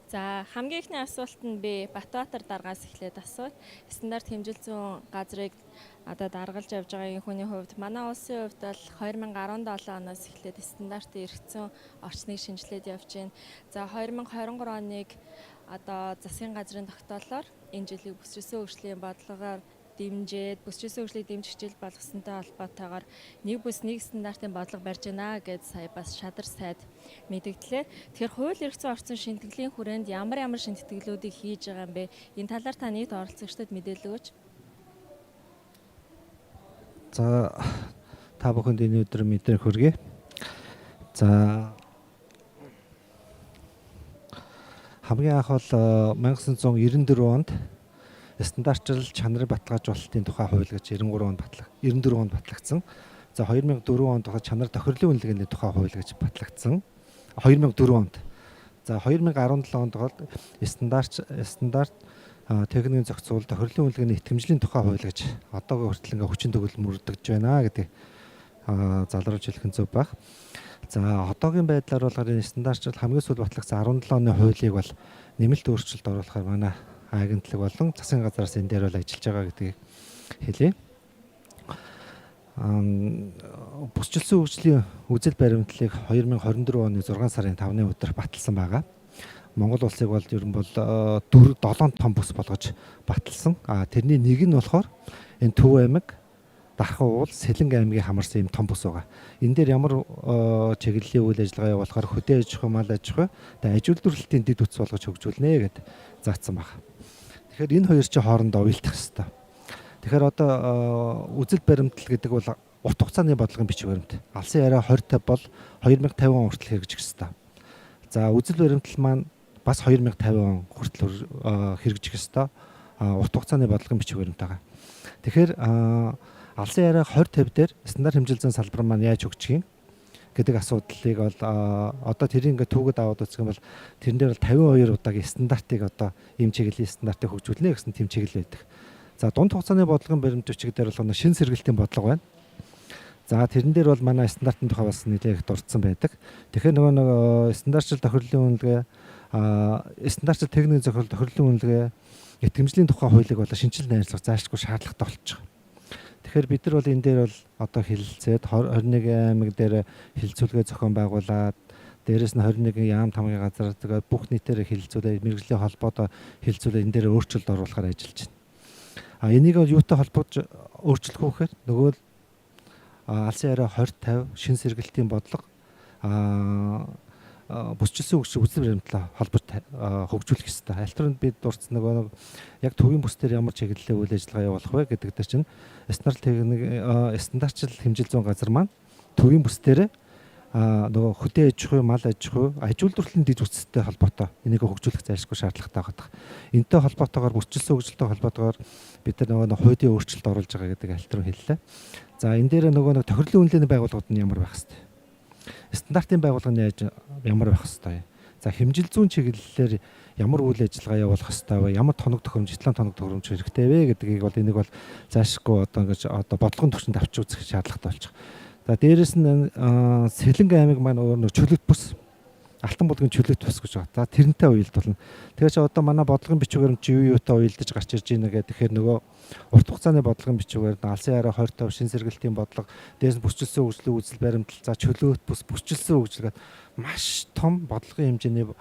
За хамгийн ихний асуулт нь би Батбаатар даргаас эхлээд асууя. Стандарт хэмжил зүйн газрыг одоо даргалж явж байгаа энэ хүний хувьд манай улсын хувьд бол 2017 оноос эхлээд стандартын эрх зүйн орчныг шинжилээд явж байна. За 2023 оныг одоо засгийн газрын тогтоолоор энэ жилийг бүсчилсэн хөгжлийн бодлогоор дэмжээд бүсчилсэн хөгжлийг дэмжих хичээл болгосонтой холбоотойгоор нэг бүс нэг стандартын бодлого барьж байна гэж сая бас шадар сайд мэдгдлээ. Тэгэхээр хууль эрх зүйн орчин шинтгэлийн хүрээнд ямар шинтгэлүүдийг хийж байгаа юм бэ? Энэ талаар та нийт оролцогчдод мэдээлэл өгөөч. За та бүхэнд энэ өдөр мэдээг хүргэе. За хамгийн анх бол 1994 онд стандартчил чанарын баталгаажуулалтын тухай хууль гэж 94 онд батлагдсан. За 2004 онд чанар тохирлын үнэлгээний тухай хууль гэж батлагдсан. 2004 онд. За 2017 онд бол стандарт техникийн зохицуул тохирлын үнэлгээний итгэмжлийн тухай хууль гэж одоогийн хүртэл ингээ хүчин төгөл мөрдөгдөж байна гэдэг залруулж хэлэх нь зөв баг. За одоогийн байдлаар бол энэ стандартчил хамгийн сүүл батлагдсан 17 оны хуулийг бол нэмэлт өөрчлөлт оруулахаар манай агентлаг болон засгийн газраас энэ дээр бол ажиллаж байгаа гэдгийг хэлье. Бүсчилсэн хөгжлийн үзэл баримтлалыг 2024 оны 6 сарын 5-ны өдөр баталсан байгаа. Монгол улсыг бол ер нь бол 7 том бүс болгож баталсан. Тэрний нэг нь болохоор энэ Төв аймаг, Дархан уул, Сэлэнг аймгийн хамарсан юм том бүс байгаа. Энэ дээр ямар чиглэлийн үйл ажиллагаа явуулахаар хөдөө аж ахуй, мал аж ахуй, тэгээ аж үйлдвэрлэлтийн дэд үтс болгож хөгжүүлнэ гэд заасан байна. Тэгэхээр энэ хоёр чинь хоорондоо уялдах хэрэгтэй. Тэгэхээр одоо үзэл баримтлал гэдэг бол урт хугацааны бодлогын бичиг баримт. Алсын яриа 2050 бол 2050 он хүртэл хэрэгжих хэрэгтэй. За үзэл баримтлал маань бас 2050 он хүртэл хэрэгжих ёстой. Урт хугацааны бодлогын бичиг баримт байгаа. Тэгэхээр алсын яриа 2050 дээр стандарт хэмжил зүйн салбар маань яаж хөгжих юм гэдэг асуудлыг бол одоо тэрийг ингээд түүгэд аваад үзэх юм бол тэрэн дээр бол 52 удаагийн стандартыг одоо ийм чиглэлийн стандартыг хөгжүүлнэ гэсэн тэм чиглэл байдаг. За дунд хугацааны бодлогын баримт бичиг дээр бол шин сэргэлтийн бодлого байна. За тэрэн дээр бол манай стандартын тухай бас нэлээд их дурдсан байдаг. Тэгэхээр нөгөө стандартчил тохирлын үнэлгээ, стандартчил техникийн зохиол тохирлын үнэлгээ, итгэмжлийн тухай хуулийг бол шинжилэл найрлах заашгүй шаардлагатай болчих. Тэгэхээр бид нар бол энэ дээр бол одоо хэлэлцээд 21 аймаг дээр хилцүүлгээ зохион байгуулад дээрээс нь 21 яам тамгын газар тэгээ бүх нийтээр хилцүүлээд мэргэжлийн холбоодоо хилцүүлээд энэ дээр өөрчлөлт оруулахаар ажиллаж байна. Энийг юутай холбож өөрчлөх вэ гэхээр нөгөө алсын яриа 2050 шин сэргэлтийн бодлого бүсчилсэн хөгжлийн үзэл баримтлал холбож хөгжүүлэх ёстой. Альтернатив бид дурдсан нөгөө яг төвийн бүс дээр ямар чиглэлээ үйл ажиллагаа явуулах вэ гэдэг дээр чинь стандартчил хэмжил зүйн газар маань төвийн бүс дээр нөгөө хөдөө аж ахуй, мал аж ахуй, аж үйлдвэрлэлийн дэд үтстэй холбоотой энийг хөгжүүлэх зайлшгүй шаардлагатай байгаа. Энтэй холбоотойгоор бүсчилсэн хөгжилтэй холбоотойгоор бид нар нөгөө хуулийн өөрчлөлт оруулж байгаа гэдэг альтернатив хэллээ. За энэ дээр нөгөө тохирлын үнэлгээний байгууллагууд нь ямар байх хэвээр. Стандартын байгууллагын ямар байх хэвээр. За хэмжил зүйн чиглэлээр ямар үйл ажиллагаа явуулах хэвээр вэ? Ямар тоног тохиромж, итлэн тоног тохиромж хэрэгтэй вэ гэдгийг бол энийг бол заашгүй одоо бодлогын төвчөнд авч үзэх шаардлагатай болж байгаа. За дээрэс нь Сэлэнг аймаг маань өөр чөлөөт бүс, алтан булгийн чөлөөт бүс гэж байна. За тэрнтэй уялдуулна. Тэгэхээр чи одоо манай бодлогын бичиг баримт юу юутай уялдаж гарч ирж байна гэдэг. Тэгэхээр нөгөө урт хугацааны бодлогын бичиг баримт алсын яриа 2050 шин сэргэлтийн бодлого, дээрээс нь бүсчилсэн хөгжлийн үзэл баримтлал, за чөлөөт бүс, бүсчилсэн хөгжил гэдэг маш том бодлогын хэмжээний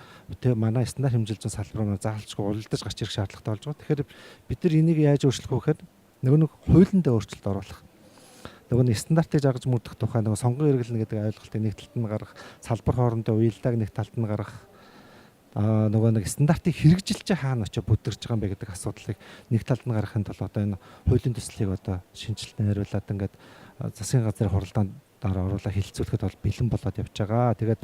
манай стандарт хэмжил зүйн салбараар заалчгүй уялдаж гарч ирэх шаардлагатай болж байгаа. Тэгэхээр бид нар энийг яаж өөрчлөх вэ гэхээр нөгөө нэг хуулиндаа өөрчлөлт оруулах. Нөгөө нэг стандартыг жаргаж мөрдөх тухай нөгөө сонгон эргэлнэ гэдэг ойлголтыг нэг талд нь гаргах, салбар хоорондоо уялдааг нэг талд нь гаргах, нөгөө нэг стандартыг хэрэгжилж хаана очиж бүдэрч байгаа юм бэ гэдэг асуудлыг нэг талд нь гаргахын тулд одоо энэ хуулийн төслийг одоо шинжилт найруулад ингээд засгийн газрын хуралдаанд оруулаад хилцүүлэхэд бол бэлэн болоод явж байгаа. Тэгээд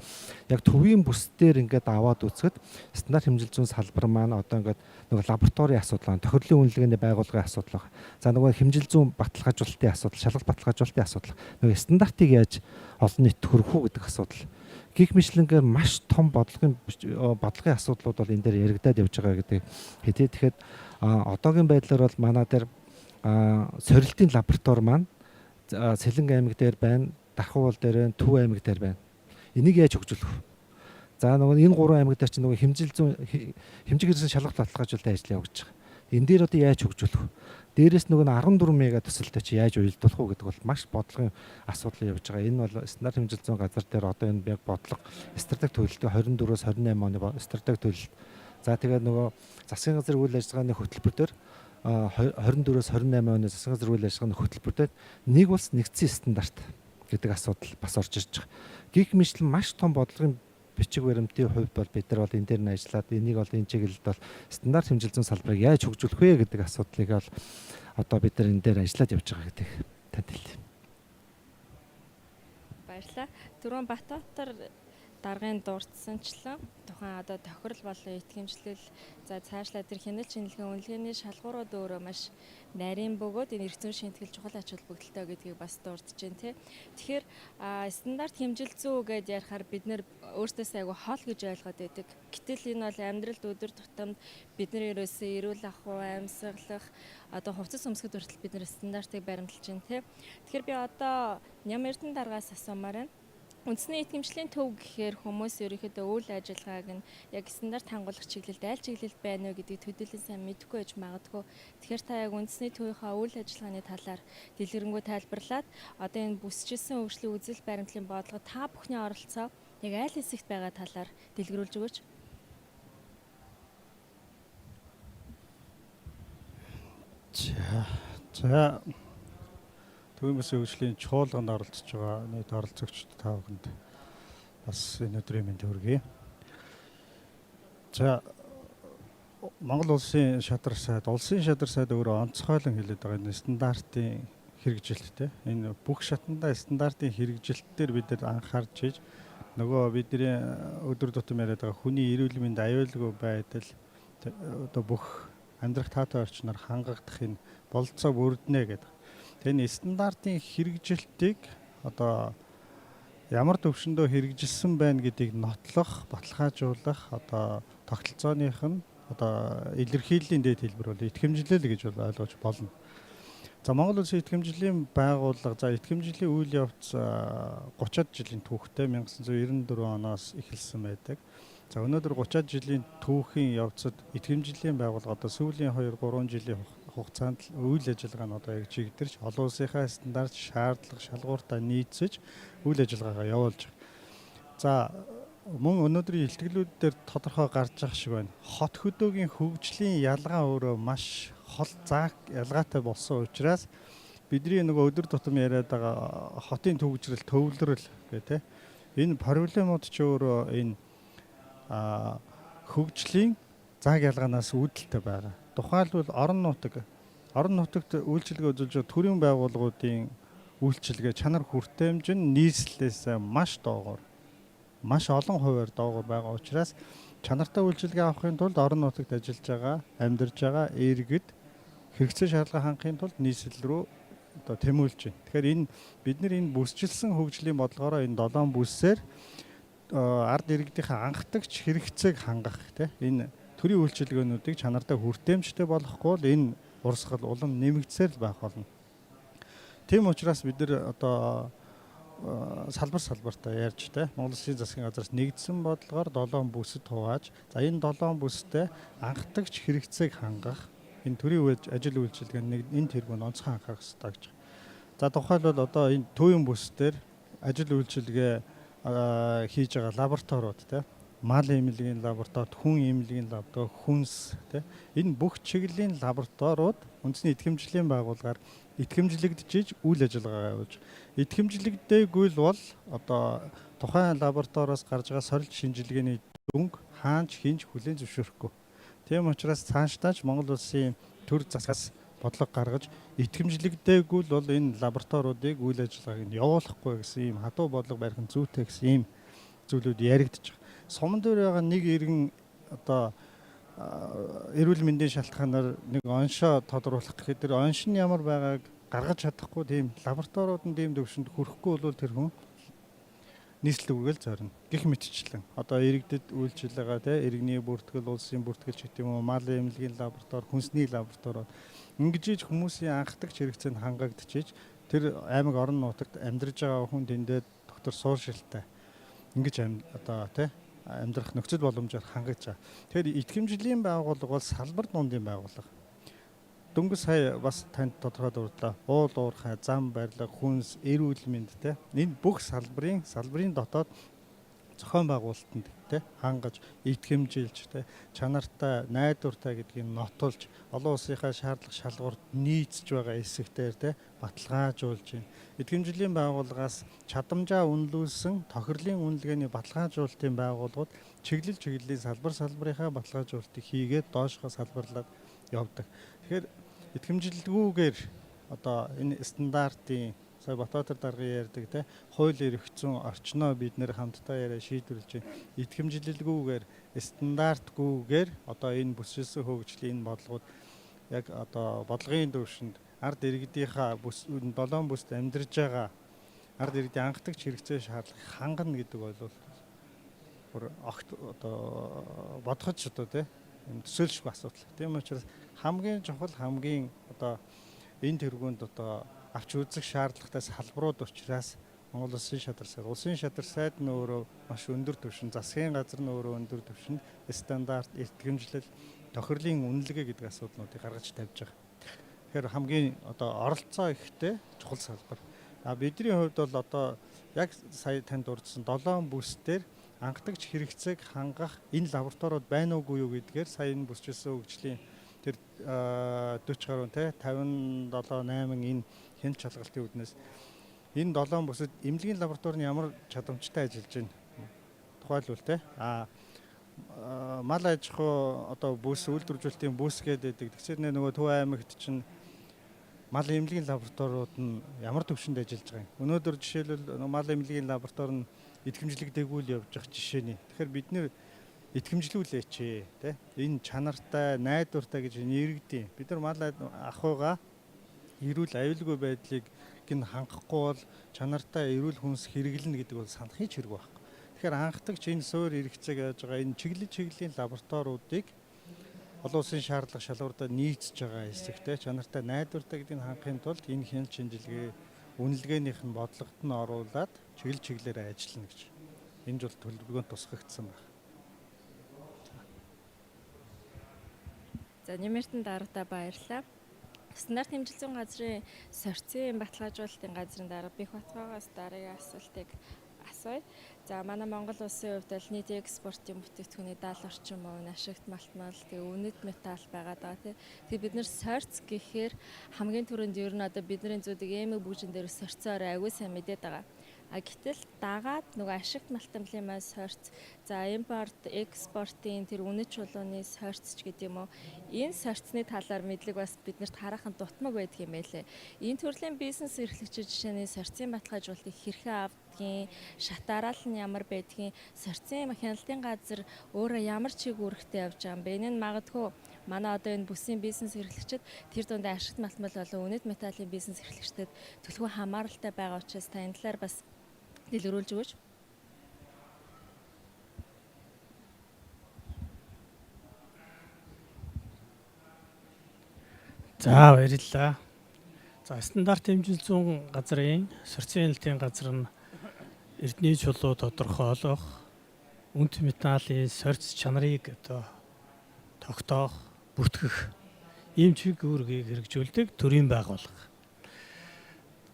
яг төвийн бүс дээр ингээд аваад үзэхэд стандарт хэмжил зүйн салбар маань одоо ингээд нөгөө лабораторийн асуудал, тохирлын үнэлгээний байгууллагын асуудал байна. За нөгөө хэмжил зүйн баталгаажуулалтын асуудал, шалгалт баталгаажуулалтын асуудал. Нөгөө стандартыг яаж олон нийтэд хүргэх үү гэдэг асуудал. Гэх мэтлэнгээр маш том бодлогын асуудлууд бол энэ дээр яригадаад явж байгаа гэдэг хэдий. Тэгэхээр одоогийн байдлаар бол манай дээр сорилтын лаборатори маань Сэлэнг аймаг дээр байна, Дархан уул дээр байна, Төв аймаг дээр байна. Энийг яаж хөгжүүлэх вэ? За нөгөө энэ 3 аймаг дээр чинь нөгөө хэмжиг хэрэгсэн шалгалт баталгаажуулалтын ажил явагдаж байгаа. Энэ дээр одоо яаж хөгжүүлэх вэ? Дээрээс нөгөө 14 мега төсөлтэй чи яаж уялдуулах вэ гэдэг бол маш бодлогын асуудал явж байгаа. Энэ бол стандарт хэмжил зүйн газар дээр одоо энэ яг бодлого стратеги төлөлтөө 24-өөс 28 оны стратеги төлөлт. За тэгээд нөгөө засгийн газрын үйл ажиллагааны хөтөлбөр дээр 24-өөс 28 оны засгийн газрын үйл ажиллагааны хөтөлбөр дээр нэг улс нэгдсэн стандарт гэдэг асуудал бас орж ирж байгаа. Гэх мэтлэн маш том бодлогын бичиг баримтын хувьд бол бид нар бол энэ дээр нь ажиллаад энийг бол энэ чиглэлд бол стандарт хэмжил зүйн салбарыг яаж хөгжүүлэх вэ гэдэг асуудлыг бол одоо бид нар энэ дээр ажиллаад явж байгаа гэдэг танд хэлье. Баярлалаа. Түрүүн Батбаатар даргын дурдсанчлан тухайн одоо тохирол болон итгэмжлэл за цаашлаа тэр хяналт шинжилгээ үнэлгээний шалгуурууд өөрөө маш нарийн бөгөөд энэ эрх зүйн шинтгэл чухал ач холбогдолтой гэдгийг бас дурдж байна тий. Тэгэхээр стандарт хэмжил зүй гэдээ ярихаар бид нэр өөртөөсөө айгу хол гэж ойлгоод байдаг. Гэтэл энэ бол амьдралд өдөр тутамд бидний ерөөсөө эрүүл ахуй, амьсгалах одоо хувцас өмсгөд хүртэл бид нэр стандартыг баримталж байна тий. Тэгэхээр би одоо Ням Эрдэнэ даргаас асуумаар байна. Үндэсний итгэмжлийн төв гэхээр хүмүүс ерөнхийдөө үйл ажиллагааг нь яг стандарт хангуулах чиглэлд аль чиглэлд байна вэ гэдгийг төдийлөн сайн мэдэхгүй байж магадгүй. Тэгэхээр та яг үндэсний төвийнхаа үйл ажиллагааны талаар дэлгэрэнгүй тайлбарлаад одоо энэ бүсчилсэн хөгжлийн үзэл баримтлалын бодлого та бүхний оролцоо яг аль хэсэгт байгаа талаар дэлгэрүүлж өгөөч. За төвийн бүсийн хөгжлийн чуулганд оролцож байгаа нийт оролцогчид та бүхэнд бас энэ өдрийн мэнд хүргэе. За Монгол улсын шадар сайд өөрөө онцгойлон хэлээд байгаа энэ стандартын хэрэгжилттэй. Энэ бүх шатандаа стандартын хэрэгжилтээр бид нар анхаарч ийж нөгөө бидний өдөр тутам яриад байгаа хүний эрүүл мэнд аюулгүй байдал одоо бүх амьдрах таатай орчноор хангагдах энэ бололцоо бүрднэ гэдэг. Энэ стандартын хэрэгжилтийг одоо ямар төвшөндөө хэрэгжилсэн байна гэдгийг нотлох, баталгаажуулах одоо тогтолцооных нь одоо илэрхийллийн дээд хэлбэр бол итгэмжлэл гэж ойлгож болно. За Монгол Улсын итгэмжлэлийн байгууллага за итгэмжлэлийн үйл явц 30-аад жилийн түүхтэй 1994 оноос эхэлсэн байдаг. За өнөөдөр 30-аад жилийн түүхийн явцад итгэмжлэлийн байгууллага одоо сүүлийн 2-3 жилийн хугацаанд үйл ажиллагаа нь одоо яг чигдэрч олон улсынхаа стандарт шаардлага шалгууртаа нийцэж үйл ажиллагаагаа явуулж байгаа. За мөн өнөөдрийн илтгэлүүд дээр тодорхой гарч байгаа шиг байна. Хот хөдөөгийн хөгжлийн ялгаа өөрөө маш хол зааг ялгаатай болсон учраас бидний нөгөө өдөр тутам яриад байгаа хотын төвөгжрөл төвлөрөл гэх тэ энэ проблемууд ч өөрөө энэ хөгжлийн зааг ялгаанаас үүдэлтэй байгаа. Тухайлбал орон нутагт үйлчилгээ үзүүлж байгаа төрийн байгууллагуудын үйлчилгээ чанар хүртээмж нь нийслэлээс маш доогуур, маш олон хувиар доогуур байгаа учраас чанартай үйлчилгээ авахын тулд орон нутагт ажиллаж байгаа, амьдарч байгаа иргэд хэрэгцээ шаардлага хангахын тулд нийслэл рүү одоо тэмүүлж байна. Тэгэхээр энэ бид нар энэ бүсчилсэн хөгжлийн бодлогоороо энэ 7 бүсээр ард иргэдийнхээ анхдагч хэрэгцээг хангах энэ төрийн үйлчилгээнүүдийг чанартай хүртээмжтэй болохгүй бол энэ урсгал улам нэмэгдсээр л байх болно. Тийм учраас бид нар одоо салбартаа ярьж Монгол Улсын засгийн газраас нэгдсэн бодлогоор 7 бүсэд хувааж за энэ 7 бүстэй анхдагч хэрэгцээг хангах энэ төрийн ажил үйлчилгээний энэ тэргүүнд онцгой анхаарах хэрэгтэй гэж. За тухайлбал одоо энэ төвийн бүсдэр ажил үйлчилгээ хийж байгаа лабораториуд мал эмнэлгийн лаборатори, хүн эмнэлгийн лаборатори, хүнс энэ бүх чиглэлийн лабораториуд үндэсний итгэмжлэлийн байгууллагаар итгэмжлэгдэж үйл ажиллагаа явуулж. Итгэмжлэгдээгүй л бол одоо тухайн лабораториос гарч байгаа сорилт шинжилгээний дүнг хаанч хинж хүлээн зөвшөөрөхгүй. Тийм учраас цаашдаач Монгол Улсын төр засгаас бодлого гаргаж итгэмжлэгдээгүй л бол энэ лабораториудыг үйл ажиллагааг нь явуулахгүй гэсэн ийм хатуу бодлого барих нь зүйтэй гэсэн ийм зүйлүүд яригдчих. Суман дээр байгаа нэг иргэн одоо эрүүл мэндийн шалтгаанаар нэг оншоо тодруулах гэхэд тэр онш нь ямар байгааг гаргаж чадахгүй тийм лабораториуд нь тийм төвшөнд хүрэхгүй бол тэр хүн нийслэл үргэл зорино. Гэх мэтчлэн одоо иргэдэд үйлчилгээ иргэний бүртгэл, улсын бүртгэлч гэдэг юм уу, мал эмнэлгийн лаборатори, хүнсний лабораториуд ингэж хүмүүсийн анхдагч хэрэгцээнд хангагдчихж тэр аймаг орон нутагт амьдарж байгаа хүн тэндээ доктор сууршилтай ингэж одоо амьдрах нөхцөл боломжоор хангаж байгаа. Тэгэхээр итгэмжлэлийн байгууллага бол салбар дундын байгууллага. Дөнгөж сая бас танд тодорхой дурдлаа. Уул уурхай, зам барилга, хүнс, эрүүл мэнд те. Энэ бүх салбарын дотоод зохион байгуулалтанд те хангаж, итгэмжилж те чанартай, найдвартай гэдгийг нотолж, олон улсынхаа шаардлага шалгуурт нийцж байгаа хэсэгтэр те баталгаажуулж байна. Итгэмжлэлийн байгууллагаас чадамжаа үнэлүүлсэн тохирлын үнэлгээний баталгаажуулалтын байгууллагууд чиглэлийн салбарынхаа баталгаажуулалтыг хийгээд доошхоо салбарлаад явдаг. Тэгэхээр итгэмжилгүйгээр одоо энэ стандартын сая Батбаатар даргын ярьдаг те хууль эрх зүйн орчноо бид нэр хамтдаа яриа шийдвэрлэж байна. Итгэмжилгүйгээр стандартгүйгээр одоо энэ бүсэлсэн хөгжлийн бодлогууд яг одоо бодлогын төвшөнд ард иргэдийнхаа долоон бүст амьдарж байгаа ард иргэдийн анхдагч хэрэгцээ шаардлагыг хангана гэдэг бол бүр огт одоо бодгож одоо те төсөөлшгүй асуудал. Тийм учраас хамгийн чухал хамгийн одоо энэ тэргуунд одоо авч үзэх шаардлагатай салбарууд учраас Монгол Улсын шадар сайд нь өөрөө маш өндөр түвшин, засгийн газар нь өөрөө өндөр түвшин стандарт, итгэмжлэл, тохирлын үнэлгээ гэдэг асуудлуудыг гаргаж тавьж байгаа. Тэгэхээр хамгийн одоо оролцоо ихтэй чухал салбар. Бидний хувьд бол одоо яг сая танд дурдсан 7 бүсдэр анхдагч хэрэгцээг хангах энэ лабораториуд байна уугүй юу гэдгээр сая энэ бүсчилсэн хөгжлийн тэр 40 гаруй те 57 8 энэ хэн чалгалтын үүднээс энэ 7 бүсэд эмнэлгийн лаборатори нь ямар чадамжтай ажиллаж байна. Тухайлбал те мал аж ахуй одоо бүс үйлдвэржүүлэлтийн бүс гэдэг. Тэгэхээр нөгөө Төв аймагт чинь мал эмнэлгийн лабораториуд нь ямар төвшөнд ажиллаж байгаа юм. Өнөөдөр жишээлбэл мал эмнэлгийн лаборатори нь итгэмжлэгдээгүй л явж байгаа жишээний. Тэгэхээр бид нэр итгэмжлүүлээч те энэ чанартай, найдвартай гэж нэрэгдэв. Бид нар мал ахуйгаа эрүүл аюулгүй байдлыг гин хангахгүй бол чанартай эрүүл хүнс хэрэглэнэ гэдэг бол санахын ч хэрэг байхгүй. Тэгэхээр анхдагч энэ суурь хэрэгцээг яаж байгаа энэ чиглэлийн лабораториудыг олон улсын шаардлага шалгууртаа нийцж байгаа хэсэгтэй чанартай найдвартай гэдгийг хангахын тулд энэ хяналт шинжилгээ үнэлгээнийх нь бодлогот нь оруулаад чиглэлээр ажиллана гэж. Энэ жил төлөвлөгөөнд тусгагдсан байна. За нэмэртэн дарагтаа баярлалаа. Стандарт хэмжилзэн газрын сорьцын баталгаажуулалтын газрын дарга Бэх Батгоогоос дараагийн асуултыг асууя. За манай Монгол улсын хувьд бол нийт экспортын бүтээгдэхүүний 70 орчим хувь нь ашигт малтмал тэгээ үнэт металл байгаад байгаа тийм. Тэгээ бид нэр сорьц гэхээр хамгийн түрүүнд ер нь одоо бидний зүудэг эмэг бүжин дээр сорьцоор аягүй сайн мэдээд байгаа. Гэтэл дагаад нөгөө ашигт малтмалын маань сорьц, за импорт, экспортын тэр үнэт чулууны сорьц ч гэдэг юм уу. Энэ сорьцны талаар мэдлэг бас биднэрт хараахан дутмаг байдаг юм байлээ. Энэ төрлийн бизнес эрхлэгчид жишээний сорьцын баталгаажуулалтыг хэрхэн авдгийн, шатаарал нь ямар байдгийн, сорьцын хяналтын газар өөрөө ямар чиг үүрэгтэй явж байгаа юм бэ? Энэ нь магадгүй манай одоо энэ бүсийн бизнес эрхлэгчид тэр дунд ашигт малтмал болон үнэт металлын бизнес эрхлэгчдэд төлхөө хамааралтай байгаа учраас та энэ талаар бас дэлгэрүүлж өгөөч. За баярлалаа. За стандарт хэмжил зүүн газрын сорьцын хяналтын газар нь эрдэнэ чулуу тодорхойлох, үнэт металлын сорьц чанарыг одоо тогтоох, бүртгэх ийм чиг үүргийг хэрэгжүүлдэг төрийн байгууллага.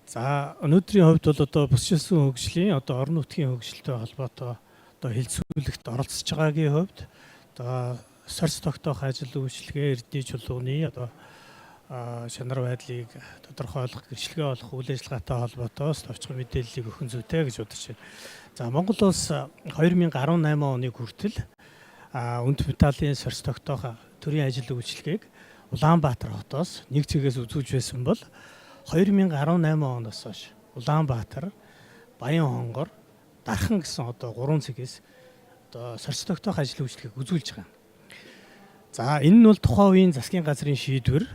За өнөөдрийн хувьд бол одоо бүсчилсэн хөгжлийн одоо орон нутгийн хөгжилтэй холбоотой одоо хэлцүүлэгт оролцож байгаагийн хувьд одоо сорьц тогтоох ажил үйлчилгээ эрдэнэ чулууны одоо шанар байдлыг тодорхойлох, гэрчлэгээ олох үйл ажиллагаатай холбоотойс товчхон мэдээллийг өгөх зүйтэй гэж бодож байна. За Монгол улс 2018 оны хүртэл үнэт металлын сорьц тогтоох төрийн ажил үйлчилгээг Улаанбаатар хотоос нэг цэгээс үзүүлж байсан бол 2018 оноос хойш Улаанбаатар, Баян-Хонгор, Дархан гэсэн одоо 3 цэгээс одоо сорьц тогтоох ажил үйлчилгээг үзүүлж байгаа. За энэ нь бол тухайн үеийн засгийн газрын шийдвэр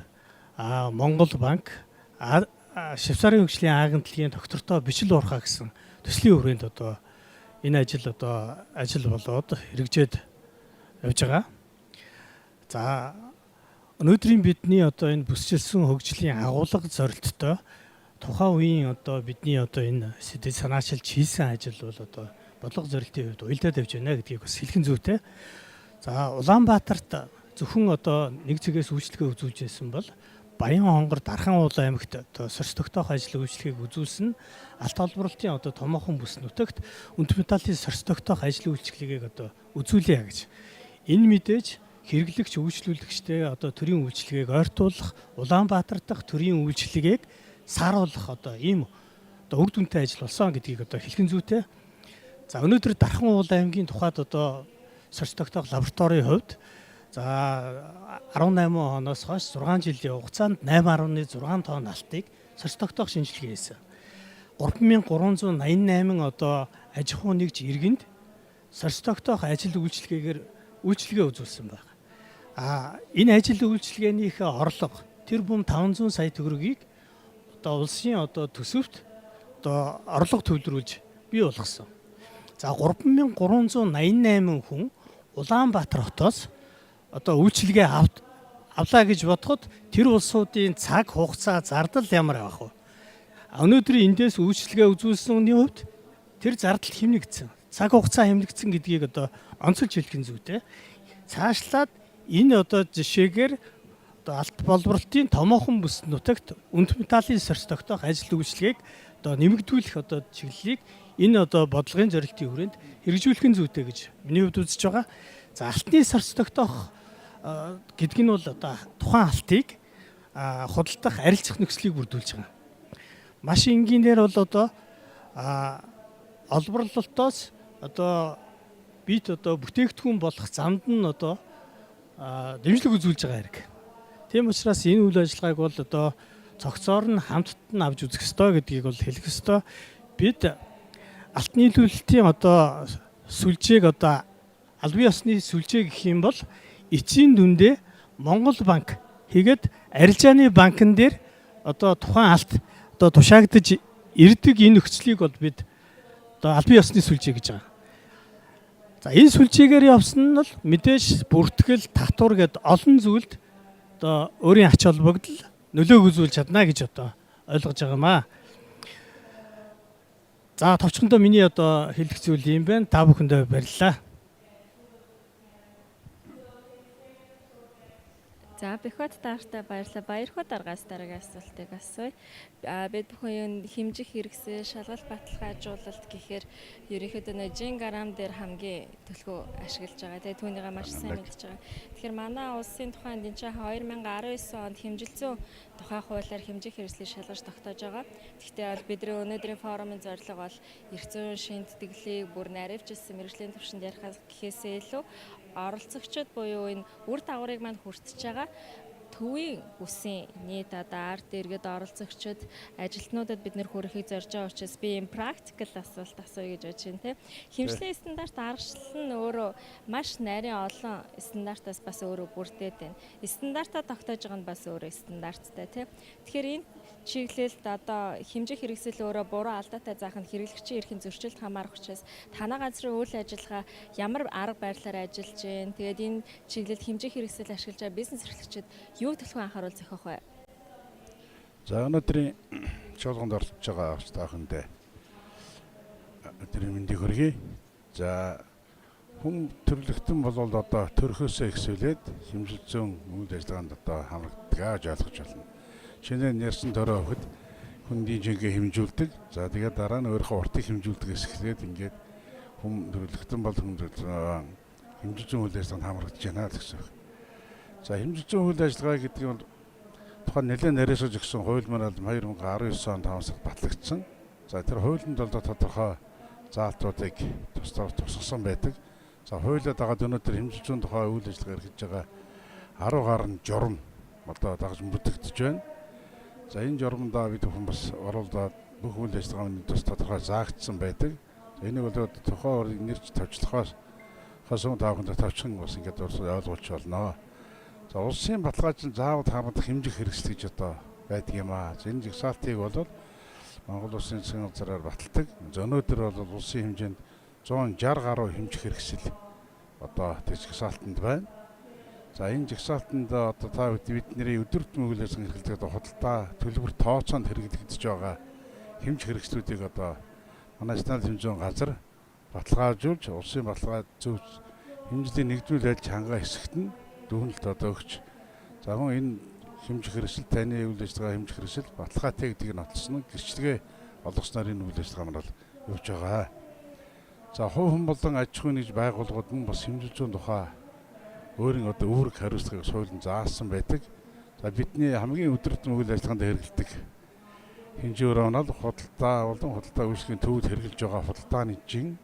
Монгол банк Швейцарын хөгжлийн агентлагийн доктортой бичил уурхаа гэсэн төслийн хүрээнд одоо энэ ажил болоод хэрэгжээд явж байгаа. За өнөөдрийн бидний одоо энэ бүсчилсэн хөгжлийн агуулга зорилттой тухайн үеийн одоо бидний одоо энэ сэдэв санаачилж хийсэн ажил бол одоо бодлого зорилтын хувьд уялдаад явж байна гэдгийг бас хэлхэн зүйтэй. За Улаанбаатарт зөвхөн одоо нэг зэгээс үйлчлэгээ үзүүлж байсан бол Баян хонгор Дархан уулан аймагт одоо сорьц тогтоох ажил үйлчлэгийг үзүүлсэн алт олборлолтын одоо томоохон бүс нутагт үндэс металлын сорьц тогтоох ажил үйлчлэгийг одоо үзүүлье гэж. Энэ мэдээж хэрэглэгч үйлчлүүлэгчтэй одоо төрийн үйлчлэгийг ойртуулах, Улаанбаатар дахь төрийн үйлчлэгийг сааруулах одоо ийм одоо үр дүнтэй ажил болсон гэдгийг одоо хэлхэн зүйтэй. За өнөөдөр Дархан уулан аймгийн тухайд одоо сорьц тогтоох лабораторийн хувьд за 18 оноос хойш 6 жилийн хугацаанд 8.6 тонн алтыг сорьц тогтоох шинжилгээ хийсэн. 3388 одоо аж ахуй нэгж иргэнд сорьц тогтоох ажил үйлчлэгээр үйлчлэгээ үзүүлсэн байна. Энэ ажил үйлчлэгээнийхээ орлого тэр бүм 500 сая төгрөгийг одоо улсын одоо төсөвт одоо орлого төвлөрүүлж бий болгосон. За 3388 хүн Улаанбаатар хотоос одоо үйлчлэгээ авлаа гэж бодоход тэр улсуудын цаг хугацаа зардал ямар байх вэ? Өнөөдрийн эндээс үйлчлэгээ үзүүлсэний хувьд тэр зардал хэмнэгдсэн. Цаг хугацаа хэмнэгдсэн гэдгийг одоо онцолж хэлхэн зүйтэй. Цаашлаад энэ одоо жишээгээр одоо алт боловсролтын томоохон бүс нутагт үндэс металлын сорьц тогтоох ажил үйлчлэгийг одоо нэмэгдүүлэх одоо чиглэлийг энэ одоо бодлогын зорилтын хүрээнд хэрэгжүүлэхэн зүйтэй гэж миний хувьд үзэж байгаа. За алтны сорьц тогтоох гэдэг нь бол одоо тухайн алтыг худалдах, арилжах нөхцөлийг бүрдүүлж байгаа. Маш энгийнээр бол одоо олборлолтоос одоо бид одоо бүтээгдэхүүн болох замд нь одоо дэмжлэг үзүүлж байгаа хэрэг. Тийм учраас энэ үйл ажиллагааг бол одоо цогцоор нь хамтд нь авч үзэх ёстой гэдгийг бол хэлэх ёстой. Бид алтны нийлүүлэлтийн одоо сүлжээг одоо албан ёсны сүлжээ гэх юм бол эцсийн дүндээ Монгол банк хийгээд арилжааны банкн дээр одоо тухайн алт одоо тушаагдж ирдэг энэ нөхцөлийг бол бид одоо албан ёсны сүлжээ гэж байгаа. За энэ сүлжээгээр явсан нь бол мэдээж бүртгэл, татвар гэд олон зүйлд одоо өөрийн ач холбогдол нөлөөг үзүүлж чадна гэж одоо ойлгож байгаа маа. За товчхондоо миний одоо хэлэх зүйл юм байна. Та бүхэндээ баярлалаа. За Бэхбат таартай баярлалаа. Баярхуу дараагаас дараагийн асуултыг асууя. Бид бүхэн хэмжих хэрэгсэл, шалгалт баталгаа ажиулалт гэхээр ерөнхийдөө жин грамм дээр хамгийн төлхөө ашиглаж байгаа. Тэгээ түүнийгээ маш сайн мэдж байгаа. Тэгэхээр манай улсын тухайд энэ чинь 2019 онд хэмжилзэн тухай хуулиар хэмжих хэрэгслийг шалгаж тогтоож байгаа. Гэхдээ бол бидний өнөөдрийн форумын зорилго бол эрх зүйн шинтгэлийг бүр наривчилсан мэргэжлийн түвшинд ярих гэхээсээ илүү оролцогчид буюу энэ үр дагаврыг манд хүртэж байгаа төвийн бүсийн нийт одоо ард иргэд оролцогчид ажилтнуудад бид нэр хүрэхийг зорж байгаа учраас би энэ практикал асуулт асууя гэж бодож байна те. Хэмжлэлийн стандарт аргачлал нь өөрөө маш нарийн олон стандартаас бас өөрөө бүрдээд байна. Стандартаа тогтоож байгаа нь бас өөрөө стандарттай те. Тэгэхээр энэ чиглэлд одоо хэмжих хэрэгсэл өөрөө буруу алдаатай заах нь хэрэглэгчийн эрхийн зөрчилд хамаарах учраас танай газрын үйл ажиллагаа ямар арга барилаар ажиллаж байна. Тэгээд энэ чиглэлд хэмжих хэрэгсэл ашиглаж байгаа бизнес эрхлэгчид юу төлхөө анхааруул зохиох вэ? За өнөөдрийн чуулганд оролцож байгаа агч таахандаа өдрийн мэндийг хүргэе. За хүн төрлөختөн бол одоо төрхөөсөө ихсүүлээд хэмжил зүйн үйл ажиллагаанд одоо хамрагддаг гэж ойлгож байна. Шинэ нэрсэн төрөө хөхд хүндийн жингээ хэмжүүлдэг. За тэгээд дараа нь өөрийнхөө уртыг хэмжүүлдэгээс эхлээд ингээд хүн төрлөختөн бол хэмжил зүйн үйл ажиллагаанд хамрагдаж байна гэсэн үг. За хэмжил зүйн үйл ажиллагаа гэдэг нь тухайн нэлээд нарийнсаж өгсөн хууль маань 2019 онд хамсаг батлагдсан. За тэр хуулинд бол тодорхой заалтуудыг тусгасан байдаг. За хуулиад дагаад өнөөдөр хэмжил зүйн тухай үйл ажиллагаа эрхэлж байгаа 10 гаруй журам одоо дагаж бүртгэгдэж байна. За энэ журмандаа бид бүхэн бас оруулаад бүх үйл ажиллагааны тус тодорхой заагдсан байдаг. Энийг бол тухайн нэрж тавьчлахаас хасуун тааханд тавьчихсан бас ингээд ойлгуулж болно. За улсын баталгаачин заавал хамгаалах хэмжих хэрэгсэл гэж одоо байдаг юм аа. Энэ жагсаалтыг бол Монгол Улсын засгийн газраар баталдаг. Өнөөдөр бол улсын хэмжээнд 160 гаруй хэмжих хэрэгсэл одоо жагсаалтанд байна. За энэ жагсаалтанд одоо та бидний өдөртмөн үйл ажиллагааны эрхлэлд одоо худалдаа төлбөр тооцоонд хэрэглэгдэж байгаа хэмжих хэрэгслүүдийг одоо манай Национал хэмжээний газар баталгаажуулж улсын баталгаа зөв хэмжээний нэгдвэл айлч хангаа хэсэгт нь дүгнэлт одоо өгч за мөн энэ хэмжих хэрэгсэл таны үйл ажиллагаа хэмжих хэрэгсэл баталгаатай гэдгийг нотолсон нь гэрчлэгээ олгосноор энэ үйл ажиллагаа маань явж байгаа. За хувь хүн болон аж ахуйн нэгж байгууллагууд нь бас хэмжил зүйн тухай өөрийн одоо үүрэг хариуцлагыг суулн заасан байдаг. За бидний хамгийн өдөртөн үйл ажиллагаанд хэрэгэлдэг хэмжээр онол худалдаа болон худалдаа үйлчлэгийн төвд хэрэгжилж байгаа худалдааны жин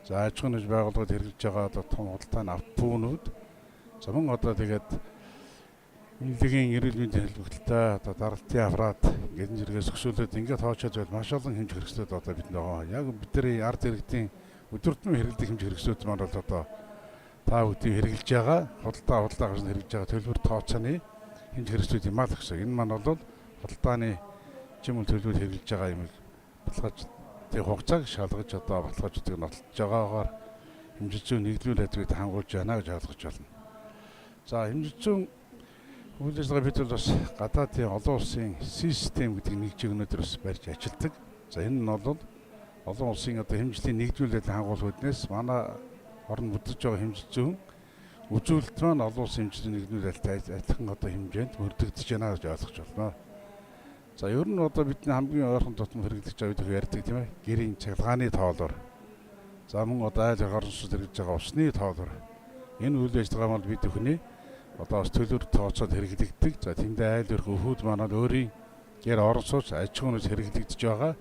за аж ахуйн нэгж байгууллагууд хэрэгжилж байгаа одоо том худалдааны авт пүүнүүд за мөн одоо тэгээд Эмнэлгийн эрүүл мэндийн хэлбэгтэлтэй одоо даралтын аппарат гэдэг зэрэгээс өсвөлөд ингээд тоочод байл маш олон хэмжих хэрэгслүүд одоо бид байгаа. Яг бидний ард иргэдийн өдөртмөн хэрэглэдэг хэмжих хэрэгслүүд маань бол одоо та бүдгийг хэрэгжилж байгаа худалдаа гэж хэрэгжилж байгаа төлбөр тооцооны хэмжих хэрэгслүүд юм аа л гэсэн. Энэ маань бол худалдааны жимэл төлбөр хэрэгжилж байгаа юм баталгаажлын хугацааг шалгаж одоо баталгаажуудыг нотолж байгаагаар хэмжил зүйн нэгдлүүл хэдвэд хангуулж байна гэж ойлгож байна. За хэмжил зүйн үйл ажиллагаа бид бол бас гадаадын олон улсын систем гэдэг нэг чиг өнөөдөр бас барьж ажилладаг. За энэ нь бол олон улсын одоо хэмжлийн нэгдүүлэлт хангуулах үднээс манай орон бүтэж байгаа хэмжил зүйн үзүүлэлт маань олон улсын хэмжлийн нэгдүүлэлт адилхан одоо хэмжээнд мөрдөгдөж байна гэж ойлгож байна. За ер нь одоо бидний хамгийн ойрхон тутам хэрэглэж байгаа гэдэг ярьдаг тийм ээ. Гэрийн цахилгааны тоолоор. За мөн одоо айл орон сууц хэрэглэж байгаа усны тоолоор. Энэ үйл ажиллагаа маань бид өхний одоо бас төлөв тооцоод хэрэглэгддэг. За тэндээ айл өрх өхүүд маань өөрийн гэр орон сууц аж ахуйнаас хэрэглэгдэж байгаа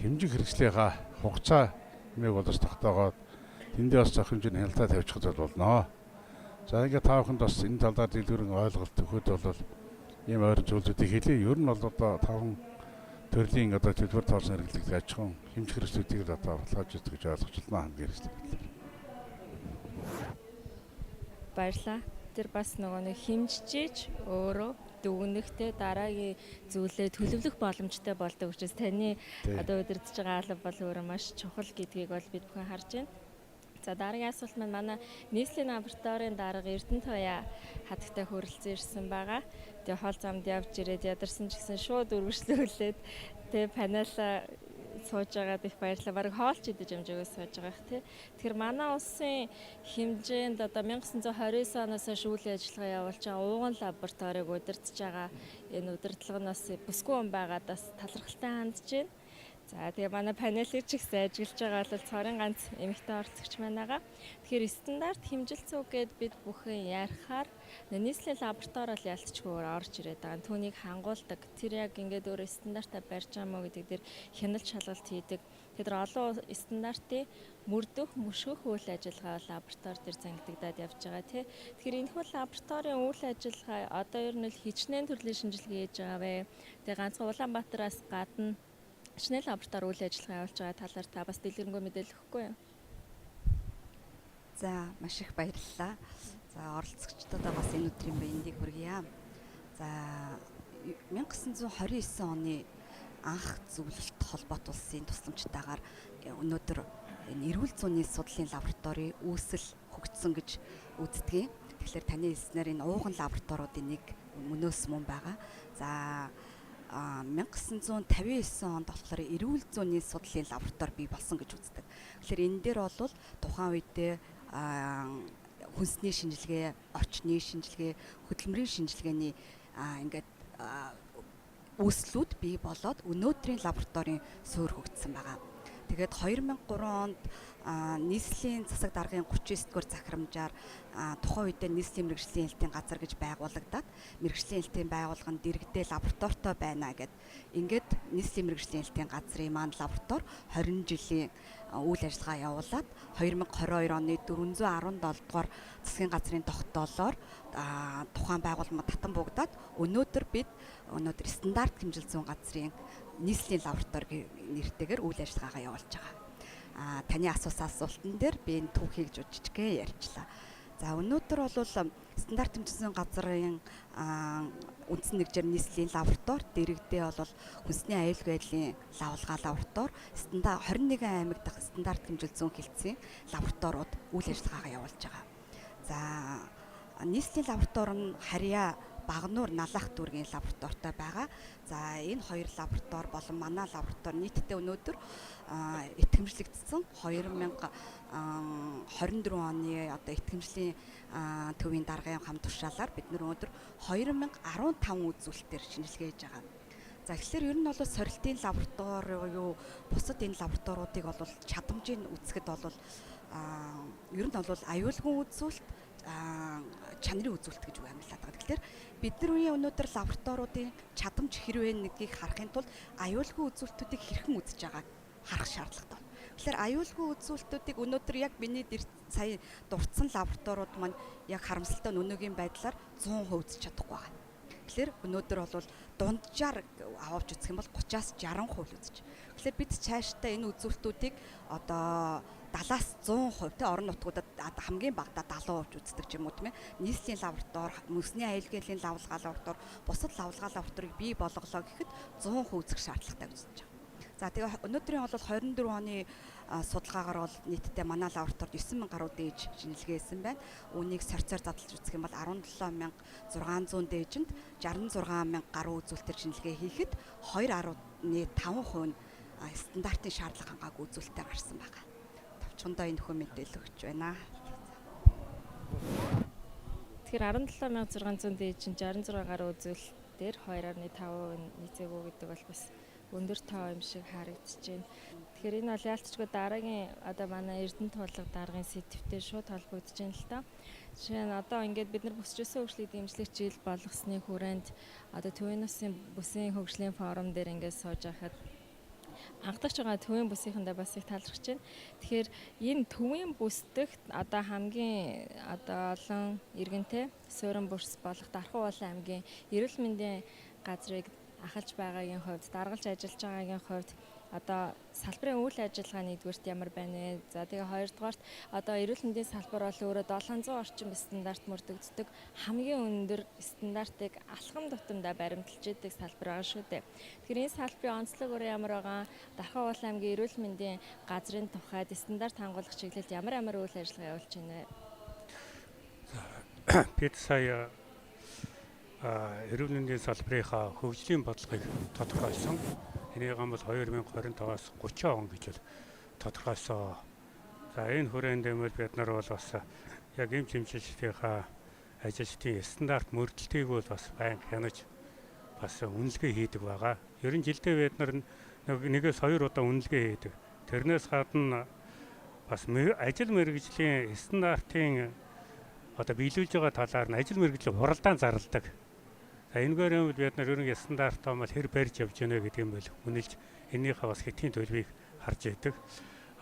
хэмжих хэрэгслийнхаа хугацаа нэмийг болоос тогтоогоод тэндээ бас зах хэмжээний хяналтаа тавьчихад болно. За ингээд та бүхэнд бас энэ талаар дэлгэрэн ойлголт өгөхөд бол ийм ойрын зүйлүүдийг хэлье. Ер нь бол одоо 5 төрлийн одоо төлбөр тооцоо хэрэглэгдэх аж ахуйн хэмжих хэрэгслүүдийг л одоо баталгааж өгч гэж ойлгож байна хамгийн хэрэгслээ. Баярлалаа. Тэр бас нөгөө нэг хэмжиж өөрөө дүгнэхтэй дараагийн зүйлээ төлөвлөх боломжтой болдог учраас таны одоо удирдах байгаа алба бол өөрөө маш чухал гэдгийг бол бид бүхэн харж байна. За дараагийн асуулт маань манай нийслэлийн лабораторийн дарга Эрдэнэ Туяа хатагтай хүрэлцэн ирсэн байгаа. Тэгээ хол замд явж ирээд ядарсан ч гэсэн шууд үргэлжлүүлээд тэгээ панел сууж байгаад их баярлалаа. Бараг хоолч идэж амжаагаа сууж байгаа их тий. Тэгэхээр манай улсын хэмжээнд одоо 1929 оноос хойш үйл ажиллагаа явуулж байгаа ууган лабораторийг удирдах байгаа энэ удирдлагынаас бүсгүй хүн байгаад бас талархалтай хандж байна. За тэгээ манай панелыг ч ихсэн ажиллаж байгаа бол цорын ганц эмэгтэй орцогч маань байгаа. Тэгэхээр стандарт хэмжил цуг гэд бид бүхэн ярихаар нийслэлийн лаборатори бол ялцчгүйгээр орж ирээд байгаа. Түүнийг хангуулдаг. Тэр яг ингээд өөрөө стандартаа барьж байгаа мó гэдэг дээр хяналт шалгалт хийдэг. Тэр олон стандартын мөрдөх, мөшгөх үйл ажиллагаа лаборатори дээр зангидагдаад явж байгаа тий. Тэгэхээр энэхүү лабораторийн үйл ажиллагаа одоо ер нь хичнээн төрлийн шинжилгээ хийж байгаа вэ. Тэгээ ганцхан Улаанбаатараас гадна шинэ лаборатори үйл ажиллагаа явуулж байгаа талаар та бас дэлгэрэнгүй мэдээлэл өгөхгүй юу? За маш их баярлалаа. За оролцогчдодоо бас энэ өдрийн баяндыг хүргье. За 1929 оны анх зөвлөлт холбоот улсын тусламжтайгаар өнөөдөр энэ эрүүл зүйн судлалын лаборатори үүсэл хөгжсөн гэж үздэг. Тэгэхээр таны хэлснээр энэ ууган лабораториудын нэг мөнөөс мөн байгаа. За 1959 онд болохоор эрүүл зүйн судлалын лаборатори бий болсон гэж үздэг. Тэгэхээр энэ дээр бол тухайн үедээ хүнсний шинжилгээ, орчны шинжилгээ, хөдөлмөрийн шинжилгээний ингээд үүслүүд бий болоод өнөөдрийн лабораторийн суурь хөгжсөн байгаа. Тэгээд 2003 онд нийслэлийн засаг даргын 39-р захирамжаар тухайн үедээ нийслэлийн мэрэгжлийн хэлтийн газар гэж байгуулагдаад мэрэгжлийн хэлтийн байгууллаганд дэргэдээ лабораторитой байна гэд ингээд нийслэлийн мэрэгжлийн хэлтийн газрын маань лаборатори 20 жилийн үйл ажиллагаа явуулаад 2022 оны 417 дугаар засгийн газрын тогтоолоор тухайн байгууллага татан буугдаад өнөөдөр бид стандарт хэмжил зүйн газрын нийслэлийн лаборатори нэртэйгээр үйл ажиллагаагаа явуулж байгаа. Таны асуусан асуултан дээр би энэ түүхийг жижигхэн ярьчлаа. За өнөөдөр бол стандарт хэмжил зүйн газрын үндсэн нэгжээр нийслэлийн лаборатори дэрэгдээ бол хүнсний аюулгүй байдлын лавлгаа лаборатори 21 аймаг дахь стандарт хэмжил зүйн хэлтсийн лабораториуд үйл ажиллагаагаа явуулж байгаа. За нийслэлийн лаборатори нь харьяа Багнуур Налах дүүргийн лабораторитой байгаа. За энэ хоёр лаборатори болон манай лаборатори нийтдээ өнөөдөр итгэмжлэгдсэн 2024 оны одоо итгэмжлийн төвийн даргын хам тушаалаар бид өнөөдөр 2015 үзүүлэлтээр шинжилгээ хийж байгаа. За тэгэхээр ер нь бол сорилтын лаборатори юу бусад энэ лабораториудыг бол чадамжийг үзэхэд бол ер нь бол аюулгүй үзүүлэлт чанарын үзүүлэлт гэж амьдлаад байгаа. Тэгэхээр бидний өнөөдөр лабораториудын чадамж хэрвээ нэггийг харахын тулд аюулгүй үзүүлэлтүүдийг хэрхэн үзэж байгааг харах шаардлагатай байна. Тэгэхээр аюулгүй үзүүлэлтүүдийг өнөөдөр яг миний сая дурдсан лабораториуд маань яг харамсалтай нь өнөөгийн байдлаар 100% үзэж чадахгүй байна. Тэгэхээр өнөөдөр бол дунджаар аваад үзэх юм бол 30-аас 60% үзэж. Тэгэхээр бид цаашдаа энэ үзүүлэлтүүдийг одоо 70-аас 100% те орон нутгуудад хамгийн багадаа 70% үздэг ч юм уу тийм ээ. Нийслэлийн лаборатори, мөсний аюулгүйн лавлгаа лаборатори, бусад лавлгаа лабораторийг бий болголоо гэхэд 100% үзэх шаардлагатай гэж үзэж байгаа. За тэгээ өнөөдрийн бол 24 оны судалгаагаар бол нийтдээ манай лабораторид 9000 гаруй дээж шинжилгээсэн байна. Үүнийг сорцоор задлж үзэх юм бол 17600 дээжинд 66000 гаруй үзүүлэлтээр шинжилгээ хийхэд 2.5% нь стандартын шаардлага хангаагүй үзүүлэлтээр гарсан байна. Товчхондоо энэ нөхөө мэдээлэл өгч байна. Тэгэхээр 17600 дээжинд 66 гаруй үзүүлэлтээр 2.5% нийцээгүй гэдэг бол бас өндөр тоо юм шиг харагдаж байна. Тэгэхээр энэ бол яалтчгүй дараагийн одоо манай Эрдэнэ тулга даргын сэдвтэй шууд холбогдож байна л та. Жишээ нь одоо ингээд бид нар бүсчилсэн хөгжлийг дэмжлэх жил болгосны хүрээнд одоо төвийн насны бүсийн хөгжлийн форум дээр ингээд сууж байхад анхдагч байгаа төвийн бүсийнхэндээ бас их талархаж байна. Тэгэхээр энэ төвийн бүсдэгт одоо хамгийн одоо олон иргэнтэй суурин бүрс болох Дархан уулын аймгийн эрүүл мэндийн газрыг ахалж байгаагийн хувьд, даргалж ажиллаж байгаагийн хувьд одоо салбарын үйл ажиллагаа нэгдүгээрт ямар байна вэ? За тэгээ хоёрдугаарт одоо эрүүл мэндийн салбар бол өөрөө 700 орчим стандарт мөрдөгддөг хамгийн өндөр стандартыг алхам тутамдаа баримталж идэг салбар байгаа шүү дээ. Тэгэхээр энэ салбарын онцлог өөр ямар байгаа? Дархан уулын аймгийн эрүүл мэндийн газрын тухайд стандарт хангуулах чиглэлд ямар үйл ажиллагаа явуулж байна вэ? Бид сая эрүүл мэндийн салбарынхаа хөгжлийн бодлогыг тодорхойлсон. Энийг бол 2025-аас 30 он гэж тодорхойлсон. За энэ хүрээнд нэмэл бид нар бол бас яг эм хэмжээчдийнхаа ажилчдын стандарт мөрдөлтийг бол бас байнга хянаж бас үнэлгээ хийдэг байгаа. Ер нь жилдээ бид нар нэгээс 2 удаа үнэлгээ хийдэг. Тэрнээс гадна бас ажил мэргэжлийн стандартын одоо биелүүлж байгаа талаар нь ажил мэргэжлийн хуралдаан зарладаг. За энэгээр юм бид нар ерөнхий стандартаа мал хэр барьж явж байна гэдэг юм бол үнэлж энийхээ бас хэтийн төлөвийг харж яадаг.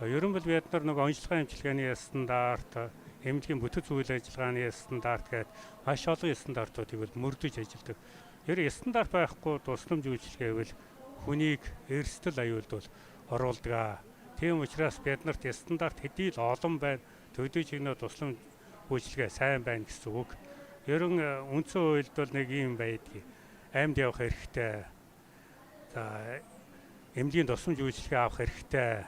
Ер нь бол бид нар нэг онцлогын эмчилгээний стандарт, эмнэлгийн бүтэц үйл ажиллагааны стандарт гэдэг маш олон стандартуудыг бол мөрдөж ажилладаг. Ер нь стандарт байхгүй тусламж үйлчилгээ гэвэл хүнийг эрсдэл аюулд бол оруулдаг. Тийм учраас бид нарт стандарт хэдий л олон байна. Төдий чигнээ тусламж үйлчилгээ сайн байна гэсэн үг. Ер нь үндсэн хуульд бол нэг юм байдгийг аймд явах хэрэгтэй. За эмнэлгийн тусламж үйлчилгээ авах хэрэгтэй.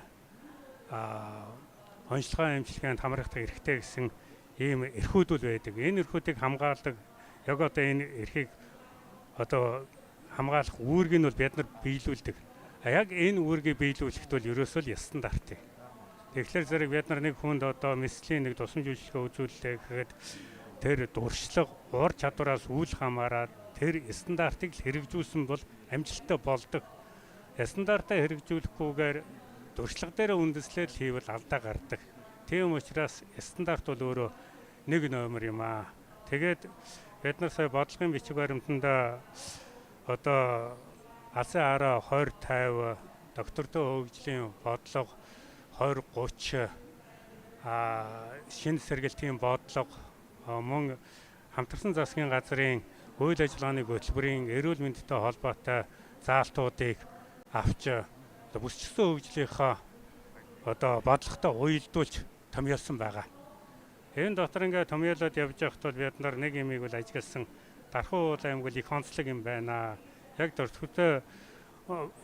Онцлогын эмчилгээнд хамрах хэрэгтэй гэсэн ийм эрхүүдүүл байдаг. Энэ эрхүүдийг хамгаалдаг яг одоо энэ эрхийг одоо хамгаалах үүргийг нь бол бид нар биелүүлдэг. Яг энэ үүргийг биелүүлэхэд бол ерөөсөө л стандарт. Тэгэхээр зэрэг бид нар нэг хүнд одоо мэслийн нэг тусламж үйлчилгээ үзүүлэлээ гэхэд тэр дуршлаг, ур чадвараас үл хамааран тэр стандартыг хэрэгжүүлсэн бол амжилттай болдог. Стандартаа хэрэгжүүлэхгүйгээр дуршлаг дээр үндэслэл хийвэл алдаа гардаг. Тийм учраас стандарт бол өөрөө нэг номер юм аа. Тэгээд бид нар сая бодлогын бичиг баримтанда одоо алсын хараа 2050 доктортой хөгжлийн бодлого 2030 шинэ сэргэлтийн бодлого мөн хамтарсан засгийн газрын үйл ажиллагааны хөтөлбөрийн эрүүл мэндтэй холбоотой заалтуудыг авч бүсчилсэн хөгжлийнхаа одоо бодлоготой уялдуулж томьёолсон байгаа. Энэ дотор ингээд томьёолоод явж байхад бол бид нар нэг юмыг бол ажигласан Дархан уулын аймаг их онцлог юм байна. Яг дөрөвтэй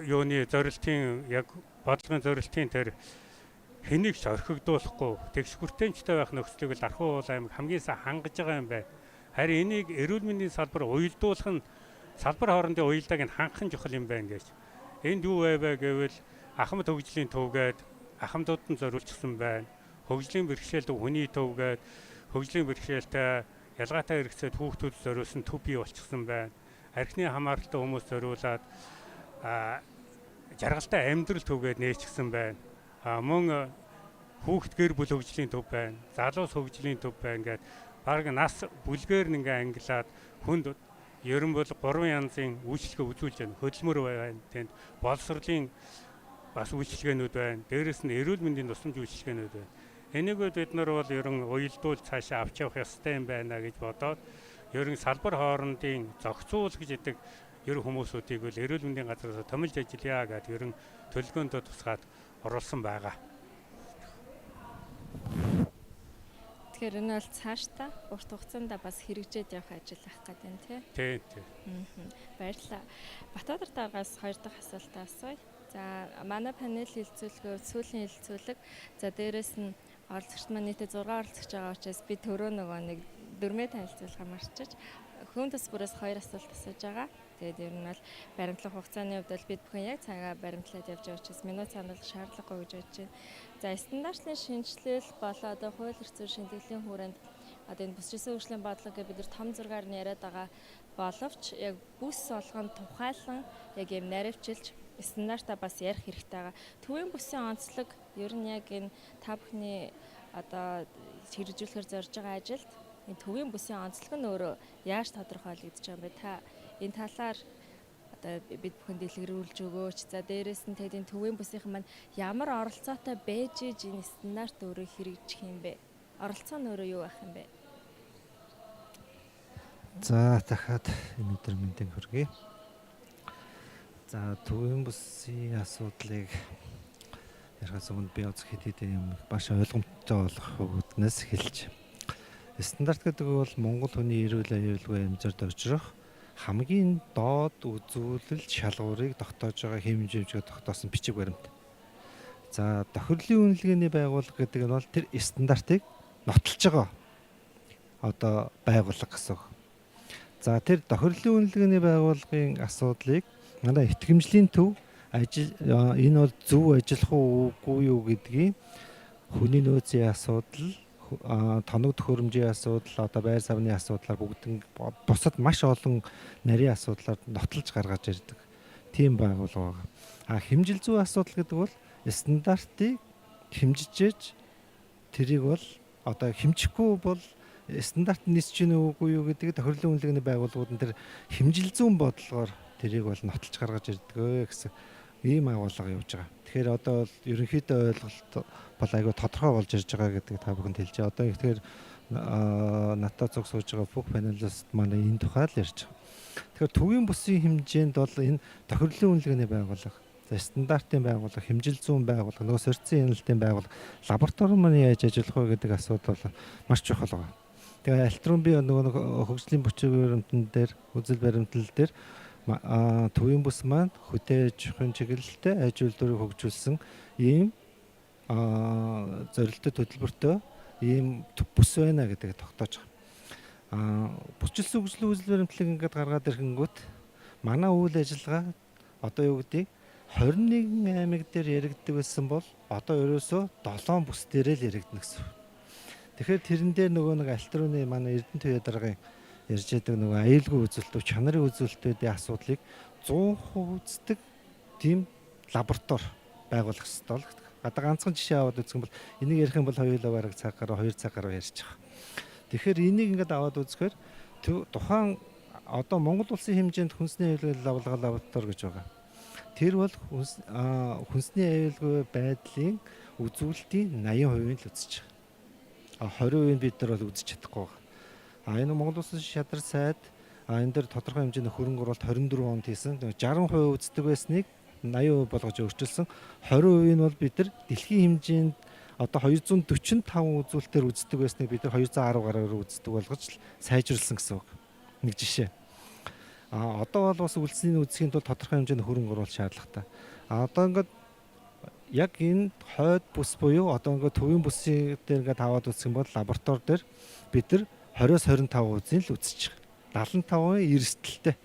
юуны зорилтын яг бодлогын зорилтын тэр хэнийг ч орхигдуулахгүй тэгш хүртээмжтэй байх нөхцөлийг Дархан уулын аймаг хамгийн сайн хангаж байгаа юм байна. Харин энийг эрүүл мэндийн салбар уялдуулах нь салбар хоорондын уялдааг нь хангах нь чухал юм байна гэж. Энд юу вэ гэвэл ахмад хөгжлийн төвгээд ахмадууд нь зориулчихсан байна. Хөгжлийн бэрхшээлд хүний төвгээд хөгжлийн бэрхшээлтэй ялгаатай хэрэгцээд хүүхдүүд зориулсан төв бий болчихсон байна. Архины хамааралтай хүмүүс зориулаад жаргалтай амьдрал төвгээд нээчихсэн байна. Мөн хүүхд гэр бүл хөгжлийн төв байна. Залуус хөгжлийн төв байна гэдэг баг нас бүлгээр ингээ ангилаад хүнд ерөн бол 3 янзын үйлчлэгээ үзүүлж байна. Хөдөлмөр байна. Тэнд боловсролын бас үйлчлэгээнүүд байна. Дээрээс нь эрүүл мэндийн тусламж үйлчлэгээнүүд байна. Энийг бид нар бол ерөн уялдуул цаашаа авч явах ёстой юм байна гэж бодоод ерөн салбар хоорондын зохицуул гэж яддаг ерөн хүмүүсүүдийг бол эрүүл мэндийн газраас томилж ажиллая гэдэг ерөн төлөвлөгөөнд тусгаад оруулсан байгаа. Тэгэхээр энэ бол цаашдаа урт хугацаанд бас хэрэгжээд явах ажил байх гэдэг нь тий. Тийм. Баярлалаа. Батбаатар даргаас 2 дахь асуултаа асууя. За манай панел хилцүүлгээ сүүлийн хилцүүлэг. За дээрэс нь оролцогчд маань нийтдээ 6 оролцогч байгаа учраас би төрөө нөгөө нэг 4-өө танилцуулахаар марчиж хүн тус бүрээс 2 асуулт асууж байгаа. Тэгээд ер нь бол баримтлах хугацааны хувьд бол бид бүхэн яг цагаа баримтлаад явж байгаа учраас минут санал шаардлагагүй гэж бодож байна. За стандартлын шинжилэл болоо одоо хууль эрх зүйн шинжилгээний хүрээнд одоо энэ бүсчилсэн хөгжлийн бодлого гэж бид нар том зургаар нь яриад байгаа боловч яг бүс болгонд тухайлан яг юм наривчилж стандартаа бас ярих хэрэгтэй байгаа. Төвийн бүсийн онцлог ер нь яг энэ та бүхний одоо хэрэгжүүлэхээр зорж байгаа ажилд энэ төвийн бүсийн онцлог нь өөрөө яаж тодорхойлогдож байгаа юм бэ? Та энэ талаар одоо бид бүхэн дэлгэрүүлж өгөөч. За дээрэс нь тэгээд энэ төвийн бүсийнхэн маань ямар оролцоотой байж иж энэ стандарт өөрөө хэрэгжих юм бэ? Оролцоо нь өөрөө юу байх юм бэ? За дахиад өнөөдөр мэндийг хүргэе. За төвийн бүсийн асуудлыг ярихаас өмнө би үзэх хэд юм маш ойлгомжтой болох үүднээс хэлж. Стандарт гэдэг бол Монгол хүний эрүүл аюулгүй амьдарч очрох хамгийн доод үзүүлэлт шалгуурыг тогтоож байгаа хэмжээжгээ тогтоосон бичиг баримт. За тохирлын үнэлгээний байгууллага гэдэг нь бол тэр стандартыг нотолж байгаа одоо байгууллага гэсэн. За тэр тохирлын үнэлгээний байгууллагын асуудлыг манай итгэмжлийн төв ажил энэ бол зөв ажиллах уугүй юу гэдгийг хүний нөөцийн асуудал тоног төхөөрөмжийн асуудал одоо байр савны асуудлаар бүгдэн бусад маш олон нарийн асуудлаар нотолж гаргаж ирдэг. Тийм байгууллага байгаа. Хэмжил зүйн асуудал гэдэг бол стандартыг хэмжиж тэрийг бол одоо хэмжихгүй бол стандарт нисэж гэнэ үгүй юу гэдгийг тохирлын үнэлгээний байгууллагууд нь тэр хэмжил зүйн бодлогоор тэрийг бол нотолж гаргаж ирдэг гэсэн ийм агуулга явж байгаа. Тэгэхээр одоо бол ерөнхийдөө ойлголт бол айгүй тодорхой болж ирж байгаа гэдэг та бүхэнд хэлж байгаа. Одоо тэгэхээр натаа цуг сууж байгаа бүх панелист манай энэ тухай л ярьж байгаа. Тэгэхээр төвийн бүсийн хэмжээнд бол энэ тохирлын үнэлгээний байгууллага, стандартын байгууллага, хэмжил зүйн байгууллага, нөгөө сорьцсон яналтын байгууллага, лаборатори маань яаж ажиллах вэ гэдэг асуудал бол маш чухал байна. Тэгээ альтрон би нөгөө хөгжлийн бүчиг баримтан дээр, үзэл баримтлал дээр төвийн бүс маань хөдөөж авахын чиглэлтэй аж үйлдвэрийг хөгжүүлсэн ийм зорилттой төлбөртэй ийм бүс байна гэдэг тогтоож байгаа. Бүчилсэн хөгжлийн үзэл баримтлалыг ингээд гаргаад ирэнгүүт манай үйл ажиллагаа одоо юу гэдэг 21 аймаг дээр яригддаг байсан бол одоо ерөөсөө 7 бүс дээрээ л яригдана гэсэн. Тэгэхээр тэрэн дээр нөгөө нэг альтруны манай Эрдэнэтийн даргын ярьж байгаа нөгөө аюулгүй үзүүлэлт, чанарын үзүүлэлтүүдийн асуудлыг 100% үздэг тийм лаборатори байгуулах хэрэгтэй л гэдэг. Одоо ганцхан жишээ аваад үзэх юм бол энийг ярих юм бол хоёулаа бараг цаг гаруй 2 цаг гаруй ярьж байгаа. Тэгэхээр энийг ингээд аваад үзэхээр тухайн одоо Монгол улсын хэмжээнд хүнсний аюулгүй лаборатори гэж байгаа. Тэр бол хүнсний аюулгүй байдлын үзүүлэлтийн 80% л үзэж байгаа. 20% бид нар бол үзэж чадахгүй байгаа. Энэ Монгол улсын шадар сайд энэ дээр тодорхой хэмжээний хөрөнгө оруулалт 24 онд хийсэн 60% үздэг байсныг 80% болгож өөрчилсөн. 20% нь бол бид нар дэлхийн хэмжээнд одоо 245 үзүүлэлтээр үздэг байсныг бид нар 210 гаруйгаар үздэг болгож сайжруулсан гэсэн үг. Нэг жишээ. Одоо бол бас үлдсэний үзэхийн тулд тодорхой хэмжээний хөрөнгө оруулалт шаардлагатай. Одоо ингээд яг энэ хойд бүс буюу одоо ингээд төвийн бүсийн дээр ингээд аваад үзэх юм бол лаборатори дээр бид нар 20-25% л үзэж байгаа. 75% эрсдэлтэй.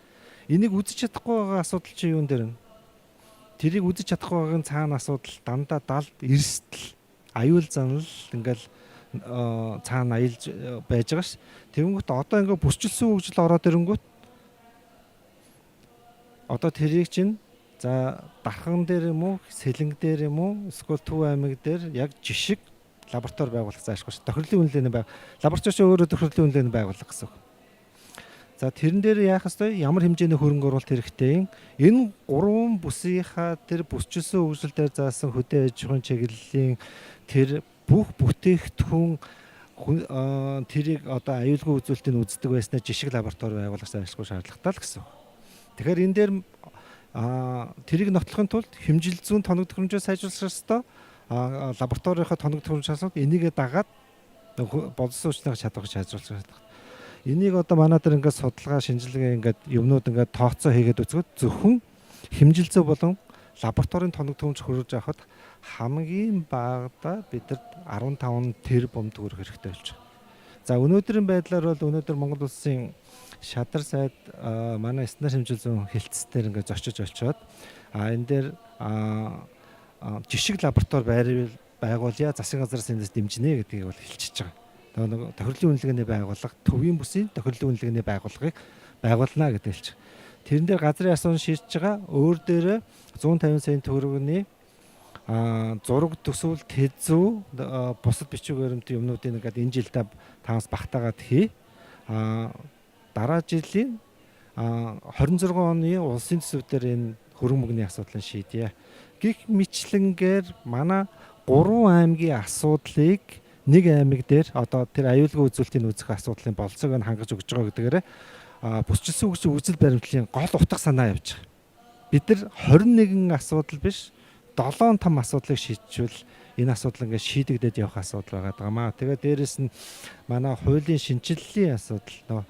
Энийг үзэж чадахгүй байгаа асуудал чи юун дээр вэ? Тэрийг үзэж чадахгүй байгаагийн цаана асуудал дандаа далд эрсдэл, аюул занал ингээл цаана аялж байж байгаа ш. Тэгэнгүүт одоо ингээ бүсчилсэн хөгжил ороод ирэнгүүт одоо тэрийг чинь за дархан дээр юм уу, сэлэнг дээр юм уу, эсвэл Төв аймаг дээр яг жишг лаборатори байгуулах заашгүй ш. Тохирлын үнэлгээний лабораторич өөрөө тохирлын үнэлгээний байгуулах гэсэн. За тэрэн дээр яах ёстой? Ямар хэмжээний хөрөнгө оруулалт хэрэгтэй юм? Энэ гурван бүсийнхаа тэр бүсчилсэн хөгжил дээр заасан хөдөө аж ахуйн чиглэлийн тэр бүх бүтээгдэхүүн тэрийг одоо аюулгүй үзүүлэлтийг үздэг байснаа жишг лаборатори байгуулах заашгүй шаардлагатай л гэсэн. Тэгэхээр энэ дээр тэрийг нотлохын тулд хэмжил зүүн тоног төхөөрөмжөө сайжруулах ёстой. Лабораторийнхаа тоног төхөөрөмж энийг дагаад боловсон хүчнийг чадварыг сайжруулах шаардлагатай. Энийг одоо манай дээр ингээд судалгаа шинжилгээ ингээд юмнууд ингээд тооцоо хийгээд үзвэл зөвхөн хэмжилзөө болон лабораторийн тоног төхөөрөмж хөрвж авахд хамгийн багадаа бидэд 15 тэрбум төгрөг хэрэгтэй болж байгаа. За өнөөдрийн байдлаар бол өнөөдөр Монгол улсын шадар сайд манай стандарт хэмжил зүүн хэлтсээр ингээд зочиж олцоод энэ дээр жишг лаборатори байгуулъя, засгийн газраас эндээс дэмжинэ гэдгийг бол хэлчихэж байгаа. Тохирлын үнэлгээний байгууллага, төвийн бүсийн тохирлын үнэлгээний байгууллагыг байгуулна гэдэг хэлж байгаа. Тэрэн дээр газрын асуун шийдэж байгаа. Өөр дээрээ 150 сая төгрөгийн зураг төсөв тэзүү бусад бичиг баримтын юмнуудыг ингээд энэ жилдээ таамаас багтаагаад хий. Дараа жилийн 26 оны улсын төсөв дээр энэ хөрөнгө мөнгөний асуудлыг шийдье. Гэх мэтлэнгээр манай 3 аймгийн асуудлыг нэг аймаг дээр одоо тэр аюулгүй үзүүлэлтийн үүсэх асуудлын болцоог нь хангаж өгч байгаа гэдгээр бүсчилсэн хөгжил үзэл баримтлалын гол утга санаа явж байгаа. Бид нар 21 асуудал биш 7 том асуудлыг шийдчихвэл энэ асуудал ингээд шийдэгдээд явах асуудал байгаа маа. Тэгээд дээрэс нь манай хуулийн шинжилгэлийн асуудал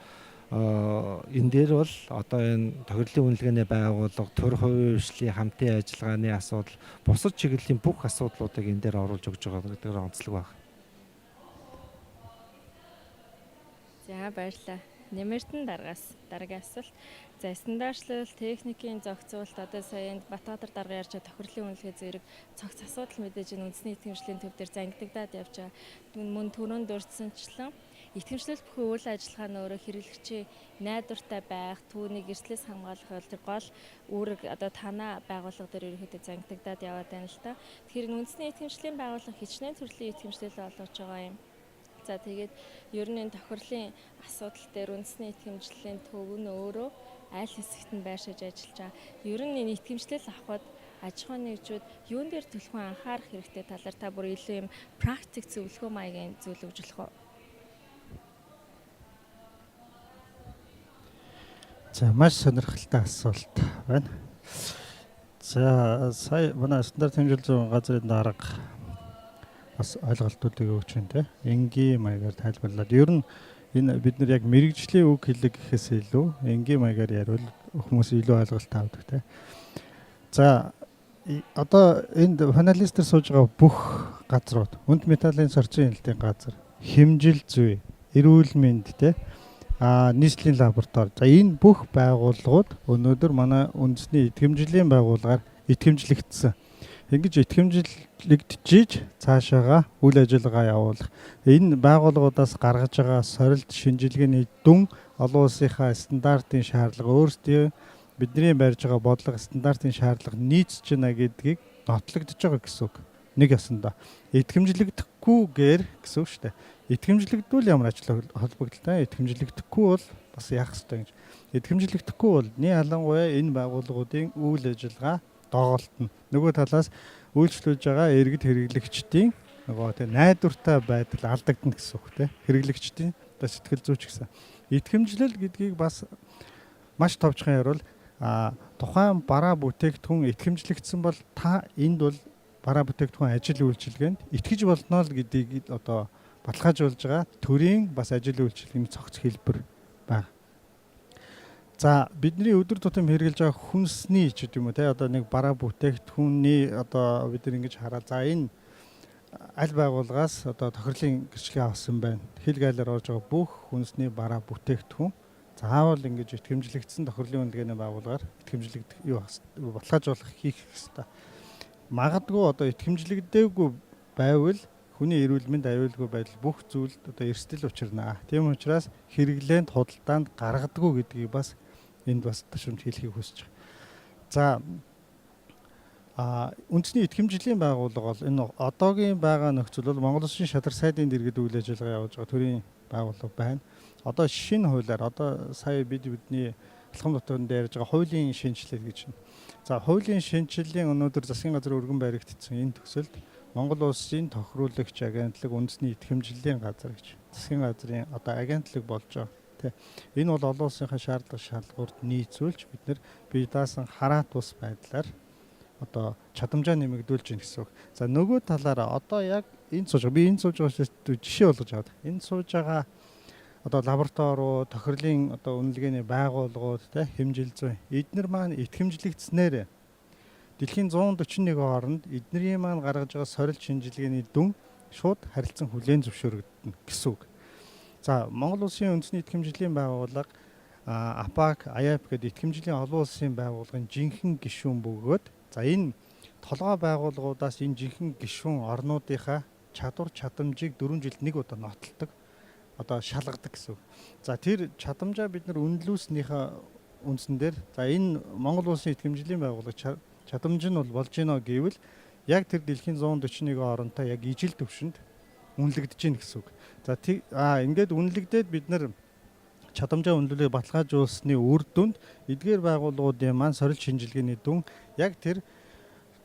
энэ дээр бол одоо энэ тохирлын үнэлгээний байгууллага, төр хувийн хвшлийн хамтын ажиллагааны асуудал, бусад чиглэлийн бүх асуудлуудыг энэ дээр оруулж өгж байгаа гэдгээр онцлог байна. За баярлалаа. Нэмэртэн дараагийн асуулт. За стандартчлал техникийн зохицуулалт одоо сая энд Батбаатар дарга ярьж байгаа тохирлын үнэлгээ зэрэг цогц асуудал мэдээж энэ үндэсний итгэмжлэлийн төв дээр зангидагдаад явж байгаа. Мөн түрүүнд дурдсанчлан итгэмжлэл бүхэн үйл ажиллагаа нь өөрөө хэрэглэгчийн найдвартай байх, түүнийг эрслээс хамгаалах тэр гол үүрэг одоо танаа байгууллага дээр ерөнхийдөө зангидагдаад яваад байна л та. Тэгэхээр үндэсний итгэмжлэлийн байгууллага хичнээн төрлийн итгэмжлэлээ олгож байгаа юм. За тэгээд ер нь энэ тохирлын асуудал дээр үндэсний итгэмжлэлийн төв нь өөрөө аль хэсэгт нь байршиж ажиллаж байгаа. Ер нь энэ итгэмжлэл авахд аж ахуйн нэгжүүд юун дээр төлхөн анхаарах хэрэгтэй талаар та бүр илүү юм практик зөвлөгөө маягийн зүйл өгжүүлэх үү? За маш сонирхолтой асуулт байна. За сая манай стандарт хэмжил зүүн газрын дарга бас ойлголтуудыг өгч байна те. Энгийн маягаар тайлбарлаад ер нь энэ бид нар яг мэрэгжлийн үг хэлэг гэхээс илүү энгийн маягаар ярил хүмүүс илүү ойлголт авдаг те. За одоо энд паналистер сууж байгаа бүх газрууд үнд металлын сорцын хяналтын газар, хэмжил зүй, эрүүл мэнд те нийслэлийн лаборатори. За энэ бүх байгууллагууд өнөөдөр манай үндэсний итгэмжлэлийн байгууллагаар итгэмжлэгдсэн. Ингэж итгэмжлэгдэж цаашаага үйл ажиллагаа явуулах. Энэ байгууллагуудаас гаргаж байгаа сорилт шинжилгээний дүн олон улсынхаа стандартын шаардлага өөрсдөө бидний барьж байгаа бодлого стандартын шаардлага нийцж байна гэдгийг нотлогдож байгаа гэсэн үг. Нэг ясандаа итгэмжлэгдэхгүйгээр гэсэн үг шүү дээ. Итгэмжлэгдвэл ямар ач холбогдолтой, итгэмжлэгдэхгүй бол бас яах ёстой гэж. Итгэмжлэгдэхгүй бол ялангуяа энэ байгууллагуудын үйл ажиллагаа доголдно. Нөгөө талаас үйлчлүүлж байгаа иргэд хэрэглэгчдийн нөгөө тэ найдвартай байдал алдагдана гэсэн үг тэ. Хэрэглэгчдийн одоо сэтгэл зүйч гэсэн. Итгэмжлэл гэдгийг бас маш товчхон ярил тухайн бараа бүтээгдэхүүн итгэмжлэгдсэн бол та энд бол бараа бүтээгдэхүүн ажил үйлчилгээнд итгэж болно л гэдгийг одоо баталгаажуулж байгаа төрийн бас ажил үйлчилгээний цогц хэлбэр байна. За бидний өдөр тутам хэрэгжилж байгаа хүнсний ч гэдэг юм уу те одоо нэг бараа бүтээгдэхүүний одоо бид нар ингэж хараа. За энэ аль байгууллагаас одоо тохирлын гэрчлэгээ авсан байна. Хил гайлаар орж байгаа бүх хүнсний бараа бүтээгдэхүүн заавал ингэж итгэмжлэгдсэн тохирлын үнэлгээний байгууллагаар итгэмжлэгдэх баталгаажуулах хийх хэрэгтэй. Магадгүй одоо итгэмжлэгдээгүй байвал хүний эрүүл мэнд аюулгүй байдал бүх зүйлд одоо эрсдэл учирнаа. Тийм учраас хэрэглээнд худалдаанд гаргадаггүй гэдгийг бас энд бас ташрамж хэлхийг хүсэж байгаа. За үндэсний итгэмжлэлийн байгууллага бол энэ одоогийн байгаа нөхцөл бол Монгол Улсын шадар сайдын дэргэд үйл ажиллагаа явуулж байгаа төрийн байгууллага байна. Одоо шинэ хуулиар одоо сая бидний алхам дотоод ярьж байгаа хуулийн шинжилгээ гэж байна. За хуулийн шинжилгээний өнөөдөр засгийн газрын өргөн баригдсан энэ төсөлд Монгол Улсын тохируулагч агентлаг үндэсний итгэмжлэлийн газар гэж засгийн газрын одоо агентлаг болж байгаа. Энэ бол олон улсынхаа шаардлага шалгуурт нийцүүлж бид нар бие даасан хараат ус байдлаар одоо чадамжаа нэмэгдүүлж гин гэсэн үг. За нөгөө талаараа одоо яг энэ сууж байгаа би энэ сууж байгаа жишээ болгож аваад энэ сууж байгаа одоо лабораториуд, тохирлын одоо үнэлгээний байгууллагууд хэмжил зүй эдгээр маань итгэмжлэгдснээр дэлхийн 141 орнд эднэрийн маань гаргаж байгаа сорилт шинжилгээний дүн шууд харилцан хүлээн зөвшөөрөгдөнө гэсэн үг. За Монгол Улсын үндэсний итгэмжлэлийн байгууллага АПАК, АЯП гэдэг итгэмжлэлийн олон улсын байгууллагын жинхэнэ гишүүн бөгөөд за энэ толгой байгууллагуудаас энэ жинхэнэ гишүүн орнуудынхаа чадвар чадамжийг 4 жилд нэг удаа нотолдог одоо шалгадаг гэсэн үг. За тэр чадамжаа бид нар үнэлүүлснийхээ үндсэн дээр за энэ Монгол Улсын итгэмжлэлийн байгууллага чадамж нь бол болж гинэ гэвэл яг тэр дэлхийн 141 оронтой яг ижил төвшөнд үнэлэгдэж гин гэсэн үг. За ингээд үнэлэгдээд бид нар чадамжаа үнэлгээ баталгаажуулсны үр дүнд эдгээр байгууллагуудын маань сорилт шинжилгээний дүн яг тэр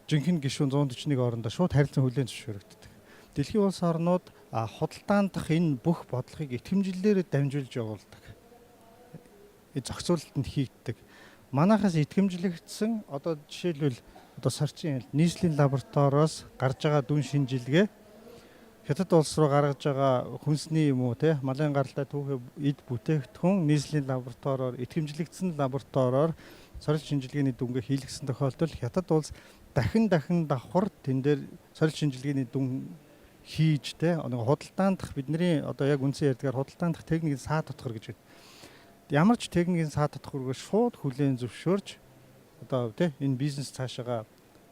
жинхэнэ гишүүн 141 орондоо шууд харилцан хүлээн зөвшөөрөгддөг. Дэлхийн улс орнууд худалдаандах энэ бүх бодлогыг итгэмжлэлээр дамжуулж явуулдаг. Зохицуулалтанд хийгддэг. Манайхаас итгэмжлэгдсэн одоо жишээлбэл одоо сарчин нийслэлийн лабораториос гарч байгаа дүн шинжилгээ хятад улс руу гаргаж байгаа хүнсний юм уу малын гаралтай түүхий эд бүтээгдэхүүн нийслэлийн лабораториор итгэмжлэгдсэн лабораториор сорилт шинжилгээний дүнгээ хийлгэсэн тохиолдолд хятад улс дахин давхар тэн дээр сорилт шинжилгээний дүн хийж худалдаандах бидний одоо яг үндсэн ярьдгаар худалдаандах техникийн саа татхар гэж байна. Ямар ч техникийн саа татхаргүй шууд хүлээн зөвшөөрч одоо энэ бизнес цаашаага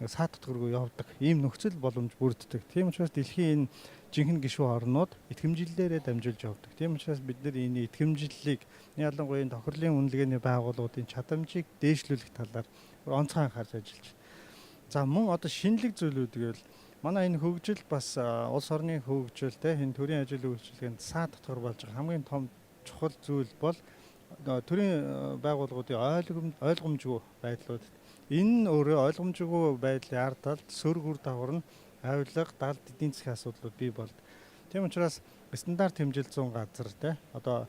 саа татхаргүй явдаг. Ийм нөхцөл боломж бүрддэг. Тийм учраас дэлхийн энэ жинхэнэ гишүүн орнууд итгэмжлэлээрээ дамжуулж явдаг. Тийм учраас бид нар энэ итгэмжлэлийг ялангуяа энэ тохирлын үнэлгээний байгууллагуудын чадамжийг дээшлүүлэх талаар онцгой анхаарч ажиллаж байна. За мөн одоо шинэлэг зүйлүүд гэвэл манай энэ хөгжил бас улс орны хөгжил энэ төрийн ажил үйлчилгээнд саа татвар болж байгаа хамгийн том чухал зүйл бол төрийн байгууллагуудын ойлгомжгүй байдлууд. Энэ өөрөө ойлгомжгүй байдлын ард талд сөрөг үр дагавар нь авилга, далд эдийн засгийн асуудлууд бий болд. Тийм учраас стандарт хэмжилзүүн газар одоо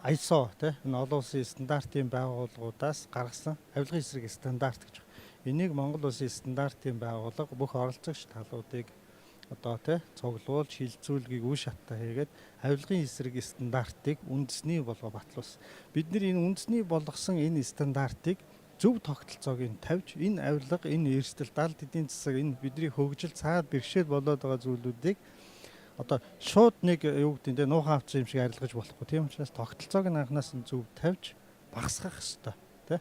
ISO энэ олон улсын стандартын байгууллагуудаас гаргасан авилгын эсрэг стандарт гэж. Энийг Монгол Улсын стандартын байгууллага бүх оролцогч талуудыг одоо цуглуулж хилцүүлгийг үе шаттай хийгээд авилгын эсрэг стандартыг үндэсний болго батлуулсан. Бид нар энэ үндэсний болгосон энэ стандартыг зөв тогтолцоог нь тавьж энэ авилга, энэ эрсдэл, далд эдийн засаг, энэ бидний хөгжил цаад бэрхшээл болоод байгаа зүйлүүдийг одоо шууд нэг юу гэдэг нуухан авцсан юм шиг арилгаж болохгүй. Тийм учраас тогтолцоог нь анханаас нь зөв тавьж багасгах хэрэгтэй.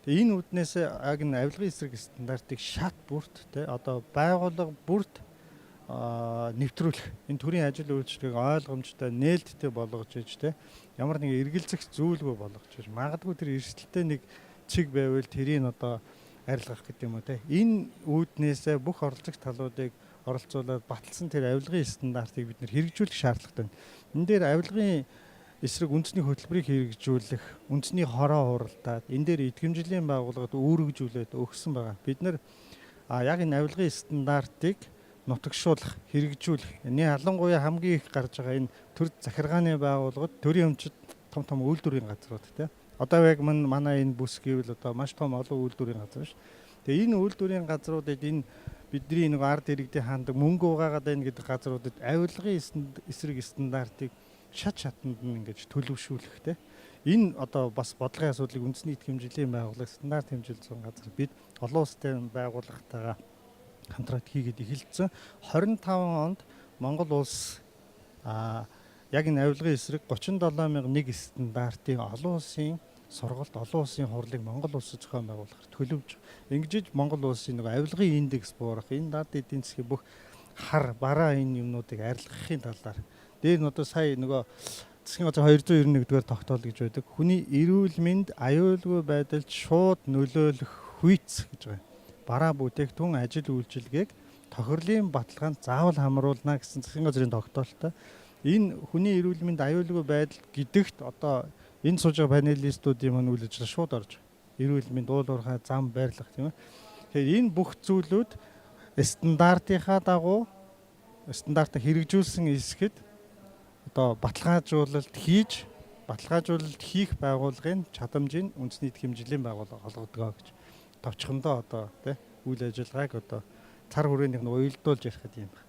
Тэгээ энэ үднээс яг энэ авилгын эсрэг стандартыг шат бүрт одоо байгууллага бүрт нэвтрүүлэх энэ төрийн ажил үйлчлэгийг ойлгомжтой нээлттэй болгож иж ямар нэг эргэлзэх зүйлгүй болгож иж магадгүй тэр эрсдэлтэй нэг чиг байвал тэрийг одоо арилгах гэдэг юм уу энэ үүднээсээ бүх оролцогч талуудыг оролцуулаад баталсан тэр авилгын стандартыг бид нэр хэрэгжүүлэх шаардлагатай. Энэ дээр авилгын эсрэг үндэсний хөтөлбөрийг хэрэгжүүлэх, үндэсний хороо хуралдаад энэ дээр итгэмжлэлийн байгууллагад үүргэжүүлээд өгсөн байгаа. Бид нэр яг энэ авилгын стандартыг нутагшуулах, хэрэгжүүлэх. Энэ ялангуяа хамгийн их гарч байгаа энэ төр захиргааны байгууллагууд төрийн өмчит том үйлдвэрийн газрууд одоо яг манай энэ бүс гэвэл одоо маш том олон үйлдвэрийн газар ш. Тэгээ энэ үйлдвэрийн газруудад энэ бидний нэг ард иргэдийн хандаг мөнгө угаагаад байна гэдэг газруудад авилгын эсрэг стандартыг шатанд нь ингэж төлөвшүүлэх энэ одоо бас бодлогын асуудлыг үндэсний итгэмжлэлийн байгууллага стандарт хэмжилсэн газар бид олон улстай байгууллагатайгаа контракт хийгээд эхэлсэн. 25 онд Монгол улс яг энэ авилгын эсрэг 37,001 стандартын олон улсын сургалт, олон улсын хурлыг Монгол улс зохион байгуулахаар төлөвж ингэж Монгол улсын нэг авилгын индекс буурах, энэ наад эдийн засгийн бүх хар бараа энэ юмнуудыг арилгахын талаар дээр нь одоо сая нөгөө засгийн газар 291-р тогтоол гэж байдаг. Хүний эрүүл мэнд аюулгүй байдалд шууд нөлөөлөх хүйц гэж байгаа. Бараа бүтээгдэхүүн ажил үйлчилгээг тохирлын баталгаанд заавал хамруулна гэсэн засгийн газрын тогтоолтой. Энэ хүний эрүүл мэнд аюулгүй байдал гэдэгт одоо энэ сууж байгаа панелистуудын мань үйл ажиллагаа шууд орж эрүүл мэнд уул уурхай зам байрлах тийм ээ. Тэгэхээр энэ бүх зүйлүүд стандартынхаа дагуу стандартыг хэрэгжүүлсэн хэсгэд одоо баталгаажуулалт хийх байгууллагын чадамжийн үндэсний эдийн хэмжээлийн байгууллага олгодог гэж товчхондоо одоо тий үйл ажиллагааг одоо цар хүрээнийх нь уялдуулж ярих гэдэг юм байна.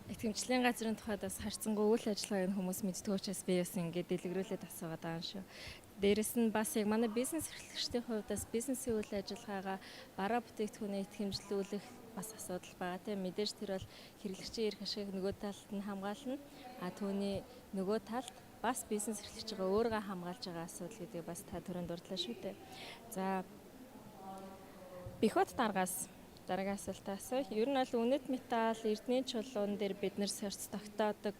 Итгэмжлэлийн газрын тухайд бас харьцангуй үйл ажиллагааг нь хүмүүс мэддэг учраас би бас ингээд дэлгэрүүлээд асуугаад байгаа юм шүү. Дээрэс нь бас яг манай бизнес эрхлэгчдийн хувьд бас бизнесийн үйл ажиллагаагаа бараа бүтээгдэхүүнээ итгэмжлүүлэх бас асуудал байгаа тийм. Мэдээж тэр бол хэрэглэгчийн эрх ашигыг нөгөө талд нь хамгаална. Түүний нөгөө талд бас бизнес эрхлэгч байгаа өөрийгөө хамгаалж байгаа асуудал гэдэг бас та түрүүнд дурдлаа шүү дээ. За Бихот дараагийн асуултаа асууя. Ер нь бол үнэт металл, эрдэнэ чулуун дээр бид нэр сорц тогтоодог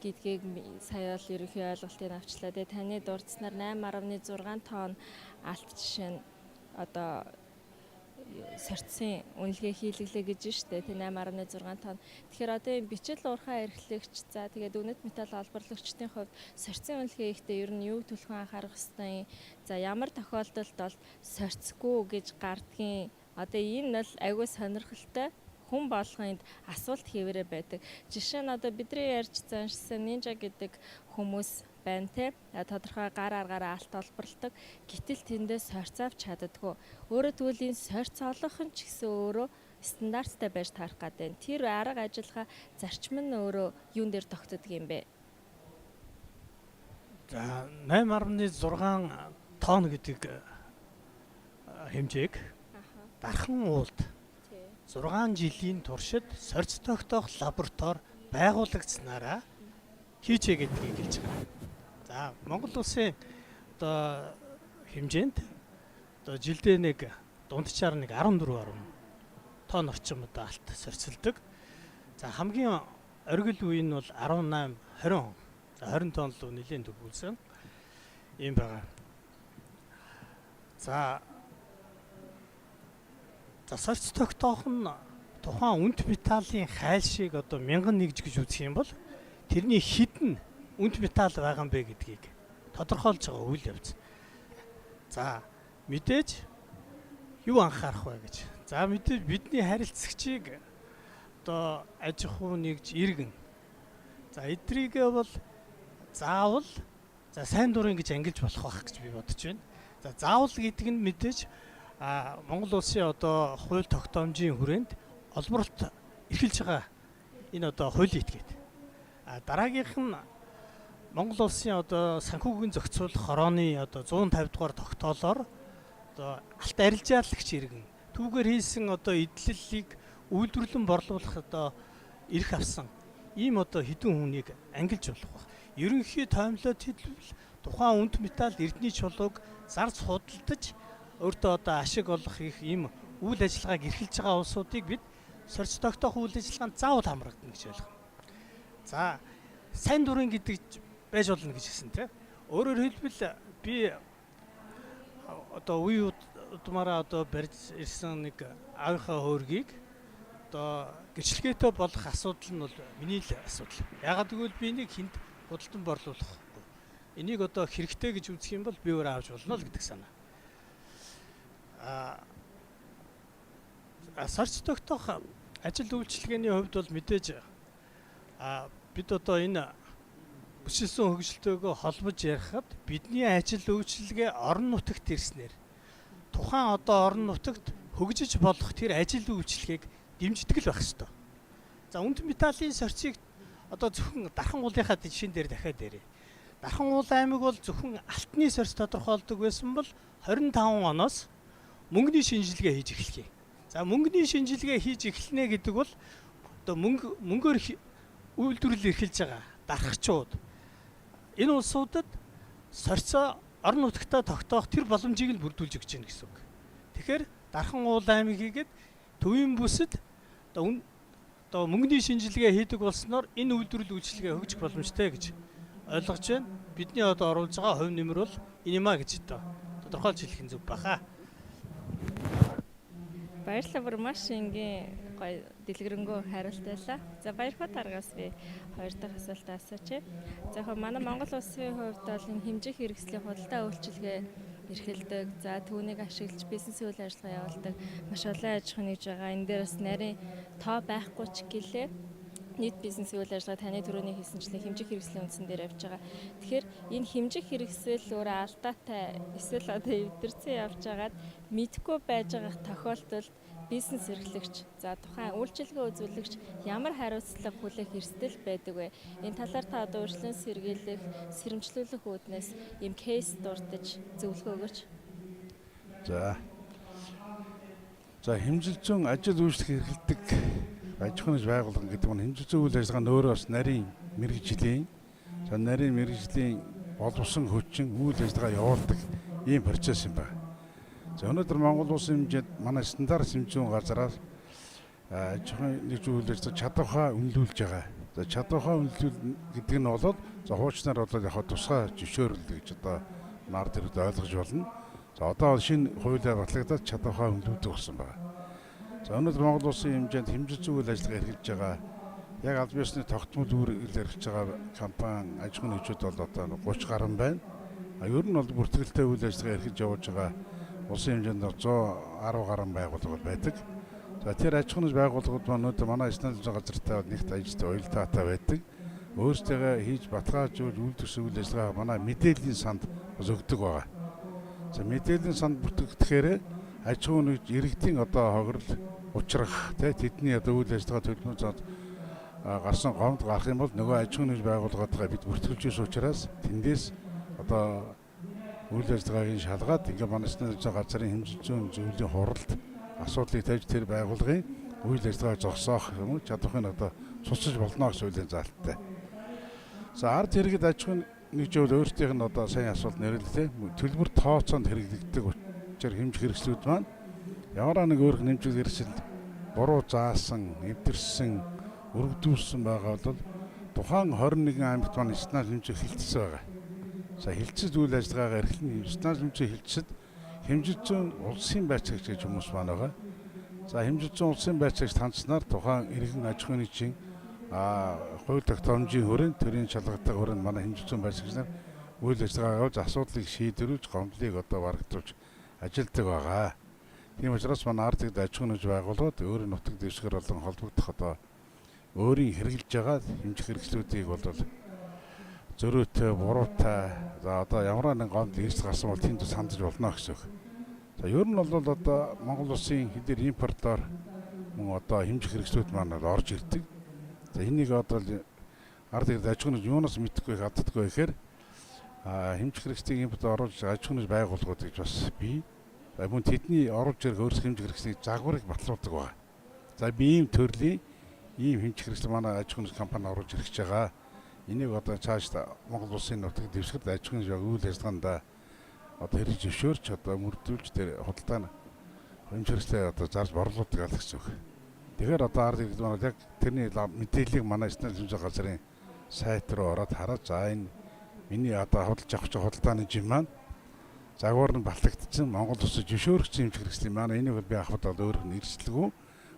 гэдгийг сая бол ерөнхий ойлголтыг авчлаа. Тэгээ таны дурдсанаар 8.6 тонн алт жишээ нь одоо сорцын үнэлгээ хийлгэлээ гэж штэ. Тэ 8.6 тонн. Тэгэхээр одоо энэ бичил уурхай эрхлэгч за тэгээд үнэт металл олборлагчдын хувьд сорцын үнэлгээ ихтэй ер нь юу төлөвлөн анхаарах ёстой юм. За ямар тохиолдолд бол сорцгүй гэж гардгийн одоо энэ бол айгүй сонирхолтой хүн болгонд асуулт хийвэрэ байдаг. Жишээ нь одоо бидний ярьж заншсан нинжа гэдэг хүмүүс байна те. Тодорхой гар аргаараа алт олборлдог. Гэтэл тэндээ сорц авч чаддаггүй. Өөрөөр хэлбэл энэ сорц олох нь ч гэсэн өөрөө стандарттай байж таарах гэдэг. Тэр арга ажиллагаа зарчим нь өөрөө юун дээр тогтдог юм бэ? За 8.6 тонн гэдэг хэмжээг дархан уулд 6 жилийн туршид сорц тогтоох лаборатори байгуулагдсанараа хийчээ гэдгийг хэлж байгаа. За Монгол улсын одоо хэмжээнд одоо жилдээ нэг дунджаар нэг 14 тонн орчим одоо алт сорцолдог. За хамгийн оргил үе нь бол 18 20 за 20 тонн руу нэлээд төгөлсөн юм байгаа. За сорц тогтоох нь тухайн үнэт металлын хайлшийг одоо 1001 гэж үзэх юм бол тэрний хідэн үнэт металл байгаа юм бэ гэдгийг тодорхойлж байгаа үйл явц. За мэдээж юу анхаарах вэ гэж. За мэдээж бидний харилцагчийг одоо аж ахуй нэгж иргэн. За эдрийгээ бол заавал за сайн дурын гэж ангилж болох байх гэж би бодож байна. За заавал гэдэг нь мэдээж Монгол улсын одоо хууль тогтоомжийн хүрээнд олборлолт эрхэлж байгаа энэ одоо хуулийн этгээд. Дараагийнх нь Монгол улсын одоо санхүүгийн зохицуулах хорооны одоо 150 дугаар тогтоолоор одоо алт арилжаалагч иргэн түүгээр хийсэн одоо эдлэлийг үйлдвэрлэн борлуулах одоо эрх авсан ийм одоо хэдэн хүнийг ангилж болох баг. Ерөнхий тоомлоод хэлбэл тухайн үнэт металл эрдэнэ чулууг зарц худалдаж өөртөө одоо ашиг олох их ийм үйл ажиллагааг эрхэлж байгаа улсуудыг бид сорц тогтоох үйл ажиллагаанд заавал хамрагдана гэж ойлгоно. За сайн дурын гэдэг байж болно гэж хэлсэн тийм. Өөрөөр хэлбэл би одоо үе удмаараа одоо барьж ирсэн нэг аавынхаа хөөргийг одоо гэрчлэгээтэй болох асуудал нь бол миний л асуудал. Ягаад гэвэл би нэг хүнд худалдан борлуулахгүй. Энийг одоо хэрэгтэй гэж үзэх юм бол би өөрөө авч болно л гэдэг санаа. Сорц тогтоох ажил үйлчилгээний хувьд бол мэдээж бид одоо энэ бүсэлсэн хөгжилтөөгөө холбож ярихад бидний ажил үйлчилгээ орон нутагт ирснээр тухайн одоо орон нутагт хөгжиж болох тэр ажил үйлчилгээг дэмждэг л байх ёстой. За үнэт металлын сорцыг одоо зөвхөн дархан уулынхаа жишээн дээр дахиад ярив. Дархан уул аймаг бол зөвхөн алтны сорц тодорхойлдог байсан бол 25 оноос мөнгөний шинжилгээ хийж эхлэе. За мөнгөний шинжилгээ хийж эхэлнэ гэдэг бол одоо мөнгөөр үйлдвэрлэл эрхэлж байгаа дархчууд энэ улсуудад сорьцоо орон нутгатаа тогтоох тэр боломжийг л бүрдүүлж өгч байна гэсэн үг. Тэгэхээр дархан уул аймаг хийгээд төвийн бүсэд одоо мөнгөний шинжилгээ хийдэг болсноор энэ үйлдвэрлэл үйлчилгээ хөгжих боломжтой гэж ойлгож байна. Бидний одоо оруулж байгаа хувь нэмэр бол энэ юм а гэж одоо тодорхойлж хэлэх нь зөв баха. Баярлалаа, бүр маш энгийн гоё дэлгэрэнгүй хариулт байлаа. За баярхаа дараагаас би хоёр дахь асуултаа асууж. За яг манай Монгол улсын хувьд бол энэ хэмжих хэрэгслийн худалдаа үйлчилгээ эрхэлдэг. За түүнийг ашиглаж бизнес үйл ажиллагаа явуулдаг. Маш олон аж ахуйн нэгж байгаа. Энэ дээрээс нарийн тоо байхгүй ч гэлээ. Нийт бизнес үйл ажиллагаа таны түрүүний хэлсэнчлэн хэмжих хэрэгслийн үндсэн дээр явж байгаа. Тэгэхээр энэ хэмжих хэрэгсэл өөрөө алдаатай эсвэл одоо эвдэрсэн явж байгаад мэдгүй байж байгаа тохиолдолд бизнес эрхлэгч за тухайн үйлчилгээ үзүүлэгч ямар хариуцлага хүлээх эрсдэл байдаг вэ? Энэ талаар та одоо урьдчилан сэргийлэх, сэрэмжлүүлэх үүднээс ийм кейс дурдж зөвлөгөө өгөөч. За хэмжилзүүн ажил үйлчлэг эрхэлдэг аж ахуйн байгууллага гэдэг нь хэмжилзүүн үйл ажиллагаа нь өөрөө бас нарийн мэргэжлийн нарийн мэргэжлийн боловсон хүчин үйл ажиллагаа явуулдаг ийм процесс юм байна. За өнөөдөр Монгол улсын хэмжээнд манай стандарт хэмжүүн газраас аж ахуйн нэгж үйл ажиллагаа чадвараа үнэлүүлж байгаа. За чадвараа үнэлүүл гэдэг нь бол хуучнаар бол яг тусгай зөвшөөрөл гэж одоо нард ирээд ойлгож болно. За одоо шинэ хуулиар батлагдаад чадвараа үнэлүүлдэг болсон байна. За өнөөдөр Монгол улсын хэмжээнд хэмжилзүүн үйл ажиллагаа эрхэлж байгаа яг аль биесны тогтмол үйл эрхэлж байгаа компани аж ахуйн нэгжүүд бол одоо 30 гаруй байна. Ер нь бол бүртгэлтэй үйл ажиллагаа эрхэлж явуулж байгаа улсын хэмжээнд 110 гаруй байгууллага байдаг. За тэр аж ахуйн байгууллагууд өнөөдөр манай стандарт газартай нэгт ажилтны уялдаатай байдаг. Өөрсдөө хийж баталгаажуулж үйлдвэрсэн үйл ажиллагаа манай мэдээллийн санд бас өгдөг байгаа. За мэдээллийн санд бүртгэгдэхээр аж ахуйн нэгж иргэдийн одоо хохирол учрах тэдний одоо үйл ажиллагаа төлөвлөмж гарсан гомд гарах юм бол нөгөө аж ахуйн нэгж байгууллагуудаа бид бүртгэлж ирсэн учраас тэндээс одоо үйл ажиллагаагийн шалгаад ингээ манай стандарт газрын хэмжилзүүн зөвлөлийн хуралд асуудлыг тавьж тэр байгууллагын үйл ажиллагааг зогсоох юм уу чадварыг одоо цуцлж болно гэсэн үлийн заалттай. За ард иргэд аж ахуйн нэгж өөрсдийнх нь одоо сайн асуулт нэрлэлээ төлбөр тооцоонд хэрэглэгддэг учраас хэмжих хэрэгслүүд маань ямар нэг өөр хэмжих хэрэгсэл буруу заасан, эвдэрсэн, өргөдүүлсэн байгаа бол тухайн 21 аймагт маань стандарт хэмжих хилцсэн байгаа. За хилцэд үйл ажиллагаагаа эрхлэн стандарт хэмжээ хилцэд хэмжилзүүн улсын байцаагч гэж хүмүүс маань байгаа. За хэмжилзүүн улсын байцаагч танцснаар тухайн иргэн аж ахуйн нэгжийн хууль тогтоомжийн хүрээнд төрийн шалгалтын хүрээнд манай хэмжилзүүн байцаагч нар үйл ажиллагаа явуулж асуудлыг шийдвэрлэж гомдлыг одоо барагдуулж ажилтдаг байгаа. Тийм учраас манай ард иргэд аж ахуйн нэгж байгууллагууд өөрийн нутаг дэвсгэр болон холбогдох одоо өөрийн хэрэгжилж байгаа хэмжих хэрэгслүүдийг бол зөрүүтэй, буруутай за одоо ямар нэгэн гомдол ирж гарсан бол тэнд сандж болно гэсэн үг. За ер нь бол одоо Монгол улсын хэдээр импортоор мөн одоо хэмжих хэрэгслүүд маань орж ирдэг. За энийг одоо ард иргэд аж ахуйн юунаас мэдхгүй хаддаггүй гэхээр хэмжих хэрэгслийг импорт оруулж аж ахуйн байгууллагууд гэж бас бий. За мөн тэдний оруулж ирэх өөрс хэмжих хэрэгслийг загварыг батлуулдаг байна. За би ийм төрлийн ийм хэмжих хэрэгсэл манай аж ахуйн компани оруулж ирж байгаа. Энийг одоо цааш Монгол улсын нутаг дэвсгэрт аж ахуйн үйл ажиллагаанд одоо хэрэг зөвшөөрч одоо мөрдүүлж тэр худалдааны хэмжирчлээ одоо зарж борлуулдаг гэсэн үг. Тэгэхээр одоо ард иргэд маань яг тэрний мэдээллийг манай стандарт хэмжээ газрын сайт руу ороод хараад за энэ миний одоо худалдаж авах худалдааны жим маань загвар нь батлагдсан Монгол улсын зөвшөөрөгчсөн хэмжих хэрэгсэл маань энийг би авахд бол өөрөөр нь эрсдэлгүй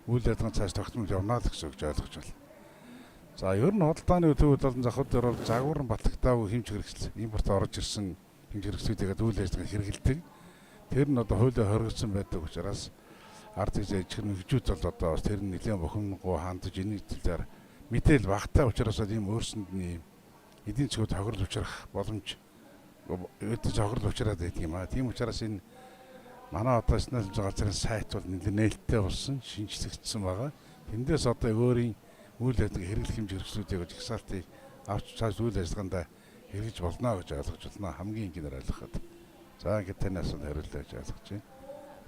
үйл ажиллагаа цааш тогтмол явна л гэсэн үг ойлгож байна. За ер нь худалдааны төвөд болон захад дээр бол загвар нь батлагдаагүй хэмжих хэрэгсэл импорт орж ирсэн хэмжих хэрэгслүүдийг үйл ажиллагаа хэрэгэлдэг. Тэр нь одоо хуулиар хоригдсон байдаг учраас ард иргэд аж ахуйн нэгжүүд бол одоо тэр нь нэлээд бухимдгүй хандаж энэ төлөөр мэдээл багтаа учраас ийм өөрсөнд нь эдийн засгууд хохирол учрах боломж өдөрж хохирол учраад байдаг юм аа. Тийм учраас энэ манай одоо стандарт газрын сайт бол нэлээд нээлттэй болсон, шинжлэгдсэн байгаа. Тэндээс одоо өөрийн үйл ажиллагаа хэрэглэх хэмжих хэрэгслүүдийг жагсаалтыг авч цааш үйл ажиллагаанд хэрэгж болно гэж ойлгож байна. Хамгийн энгийнээр ойлгоход. За ингээд таны асуулт хариуллаа гэж ойлгож байна.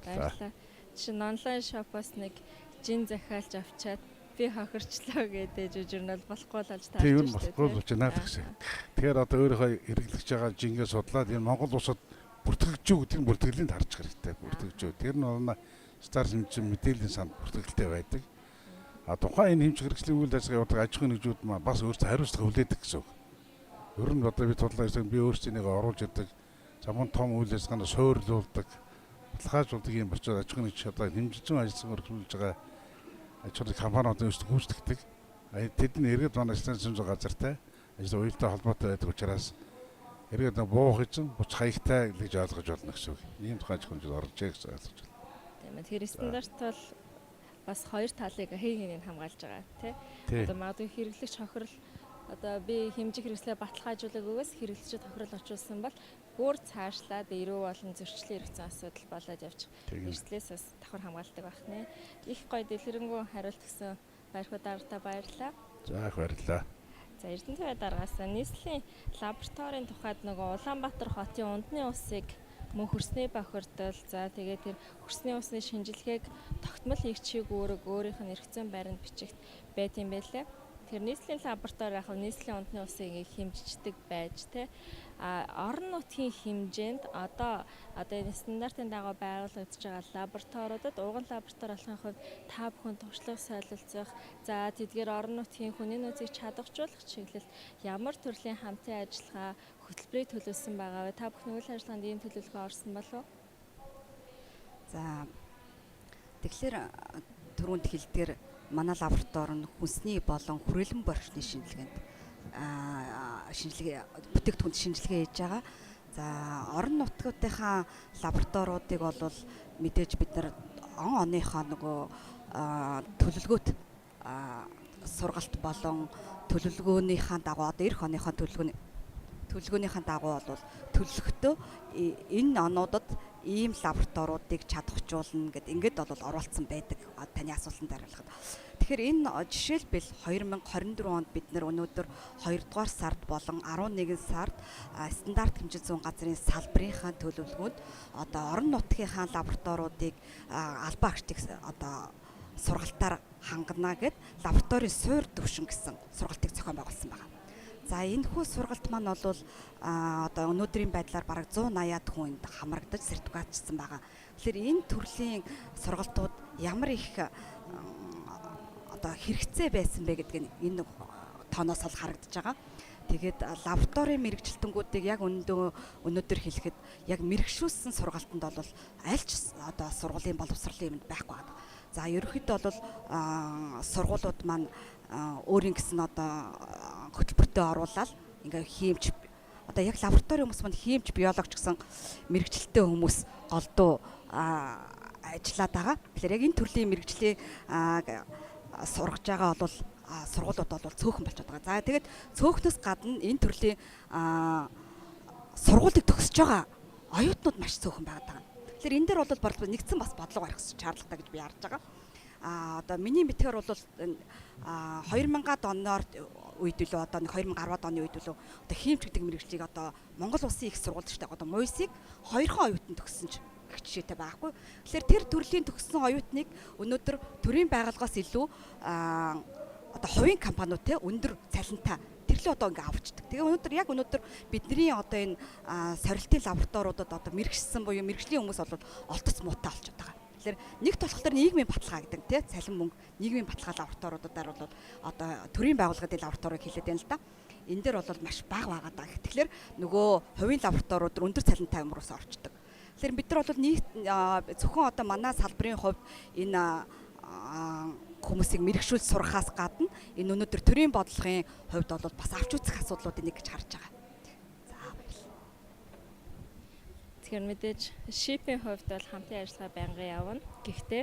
Баярлалаа. Жишээ нь онлайн шопоос нэг жин захиалж авчаад би хохирчлоо гэдэг жижигнэл болохгүй л болж таарч Тийм байна. болохгүй л болж байна гэсэн. Тэгэхээр одоо өөрийнхөө хэрэглэж байгаа жингээ судлаад энэ Монгол улсад бүртгэгч үү гэдэг нь бүртгэлийг харж хэрэгтэй. Бүртгэгч үү. Тэр нь бол стар хэмжээ мэдээллийн санд бүртгэлтэй байдаг. А тухайн энэ хэмжих хэрэгслийн үйл ажиллагаа явуулдаг аж ахуйн нэгжүүд маань бас өөрсдөө хариуцлага хүлээдэг гэсэн үг. Ер нь одоо би тудлаа гэсэн би өөрсдөө нэг оруулж ирдэг. Замун том үйл ажиллагаанд суйрлуулдаг. Баталгаажуулдаг юм болч аж ахуйн нэгж одоо хэмжижин ажилласан өргөжүүлж байгаа аж ахуйн компаниуд өөрсдөө гүйцэтгэдэг. Тэдний иргэд манай станцын газартай ажил уялдаа холбоотой байдаг учраас иргэд буух эзэн буц хаягтай гэж ойлгож болно гэсэн үг. Ийм тухай аж ахуйн орж ийг гэж ойлгож байна. Тийм ээ. Тэр стандарт бол бас хоёр талыг хэнийг хамгаалж байгаа тий. Одоо магадгүй хэрэглэгч хохирол одоо би хэмжих хэрэгслээ баталгаажуулаг өгөөс хэрэглэгчид хохирол очуулсан бол бүр цаашлаад эрүү болон зөрчлийн хэрэгцээ асуудал болоод явчих. Эрслээс бас давхар хамгаалдаг байх нэ. Их гоё дэлгэрэнгүй хариулт өгсөн баярхуу даргатаа баярлалаа. За их баярлалаа. За Эрдэнэт даргаас нийслэлийн лабораторийн тухайд нөгөө Улаанбаатар хотын ундны усыг мөн хөрсний бохирдол за тэгээд тэр хөрсний усны шинжилгээг тогтмол хийгчийг өөрийнх нь эргэцэн байранд бичигт байт юм байлээ. Тэр нийслэлийн лаборатори яг нийслэлийн ундны усыг хэмжиждэг байж тэ орон нутгийн хэмжээнд одоо энэ стандартын дагуу байгуулагдаж байгаа лабораториудад уган лаборатори болохын хувьд та бүхэн туршлага солилцох за тэдгээр орон нутгийн хүний нөөцийг чадваржуулах чиглэлд ямар төрлийн хамтын ажиллагаа хөтөлбөрийг төлөвлөсөн байгаа вэ? Та бүхэн үйл ажиллагаанд ийм төлөвлөгөө орсон болов уу? За тэгэхээр түрүүнд хэлдгээр манай лаборатори нь хүнсний болон хүрээлэн борчны шинжилгээнд бүтээгдэхүүнд шинжилгээ хийж байгаа. За орон нутгуудынхаа лабораториудыг бол мэдээж бид нар оныхоо нөгөө төлөвлөгөөт сургалт болон төлөвлөгөөнийхаа дагуу одоо эх оныхоо төлөвлөгөөнийхаа дагуу бол төлөвлөгтөө энэ онуудад ийм лабораториудыг чадахжуулна гэд ингээд бол оруулсан байдаг таны асуултанд хариулахад. Тэгэхээр энэ жишээлбэл 2024 онд бид нар өнөөдөр 2 дугаар сард болон 11 сард стандарт хэмжээ зүүн газрын салбарынхаа төлөвлөгөөнд одоо орон нутгийнхаа лабораториудыг албан агчдыг одоо сургалтаар хангана гэд лабораторийн суур төвшин гэсэн сургалтыг зохион байгуулсан байна. За энэ хүү сургалт маань бол одоо өнөөдрийн байдлаар бараг 180-аад хүнд хамрагдаж сертификатчсан байгаа. Тэгэхээр энэ төрлийн сургалтууд ямар их одоо хэрэгцээ байсан бэ гэдг нь энэ тооноос ол харагдаж байгаа. Тэгээд лабораторийн мэрэгчлэлтэнгүүдийг яг өнөөдөр хэлэхэд яг мэрэгшүүлсэн сургалтанд бол аль ч одоо сургуулийн боловсролын юмд байхгүй байна. За ерөнхийдөө бол сургуулиуд маань өөрийн гэсэн одоо хөтөлбөртөө оруулаад ингээ хиймч одоо яг лабораторийн хүмүүс маань хиймч биологч гэсэн мэрэгчлэлтэй хүмүүс голдуу ажиллаад байгаа. Тэгэхээр яг энэ төрлийн мэрэгжлийн сургаж байгаа бол сургуулиуд бол цөөхөн болчиход байгаа. За тэгээд цөөхнөөс гадна энэ төрлийн сургуулийг төгсөж байгаа оюутнууд маш цөөхөн байгаа. Тэгэхээр энэ дээр бол нэгдсэн бас бодлого гаргах шаардлагатай гэж би харж байгаа. Одоо миний мэдхээр бол 2000-аад оноор үед лөө одоо 2010-аад оны үед лөө одоо хиймч гэдэг мэргэжлийг одоо Монгол улсын их сургууль шүү дээ. Одоо МОИС-ийг 2 оюутан төгссөн ч их жишээтэй байхгүй. Тэгэхээр тэр төрлийн төгссөн оюутныг өнөөдөр төрийн байгууллагаас илүү одоо хувийн компаниуд те өндөр цалинтай тэрлээ одоо ингээ авчдаг. Тэгээ өнөөдөр бидний одоо энэ сорилтын лабораториудад одоо мэрэгчсэн буюу мэрэгжлийн хүмүүс бол олдоц муутай болчиход байгаа. Тэгэхээр нэгт болохоор нийгмийн баталгаа гэдэг тий цалин мөнгө нийгмийн баталгаа лабораториудаар бол одоо төрийн байгууллагын лабораторийг хэлээд байна л да. Энэ дээр бол маш бага байгаа даа. Тэгэхээр нөгөө хувийн лабораториуд өндөр цалинтай юмруус орчдөг. Тэгэхээр бид нар бол нийт зөвхөн одоо манай салбарын хувьд энэ хүмүүсийг мэрэгшүүл сурахаас гадна энэ өнөөдөр төрийн бодлогын хувьд бол бас авч үзэх асуудлуудыг нэг гэж харж байгаа. За баярлалаа. Тэгэхээр мэдээж шипийн хувьд бол хамтын ажиллагаа байнгын явна. Гэхдээ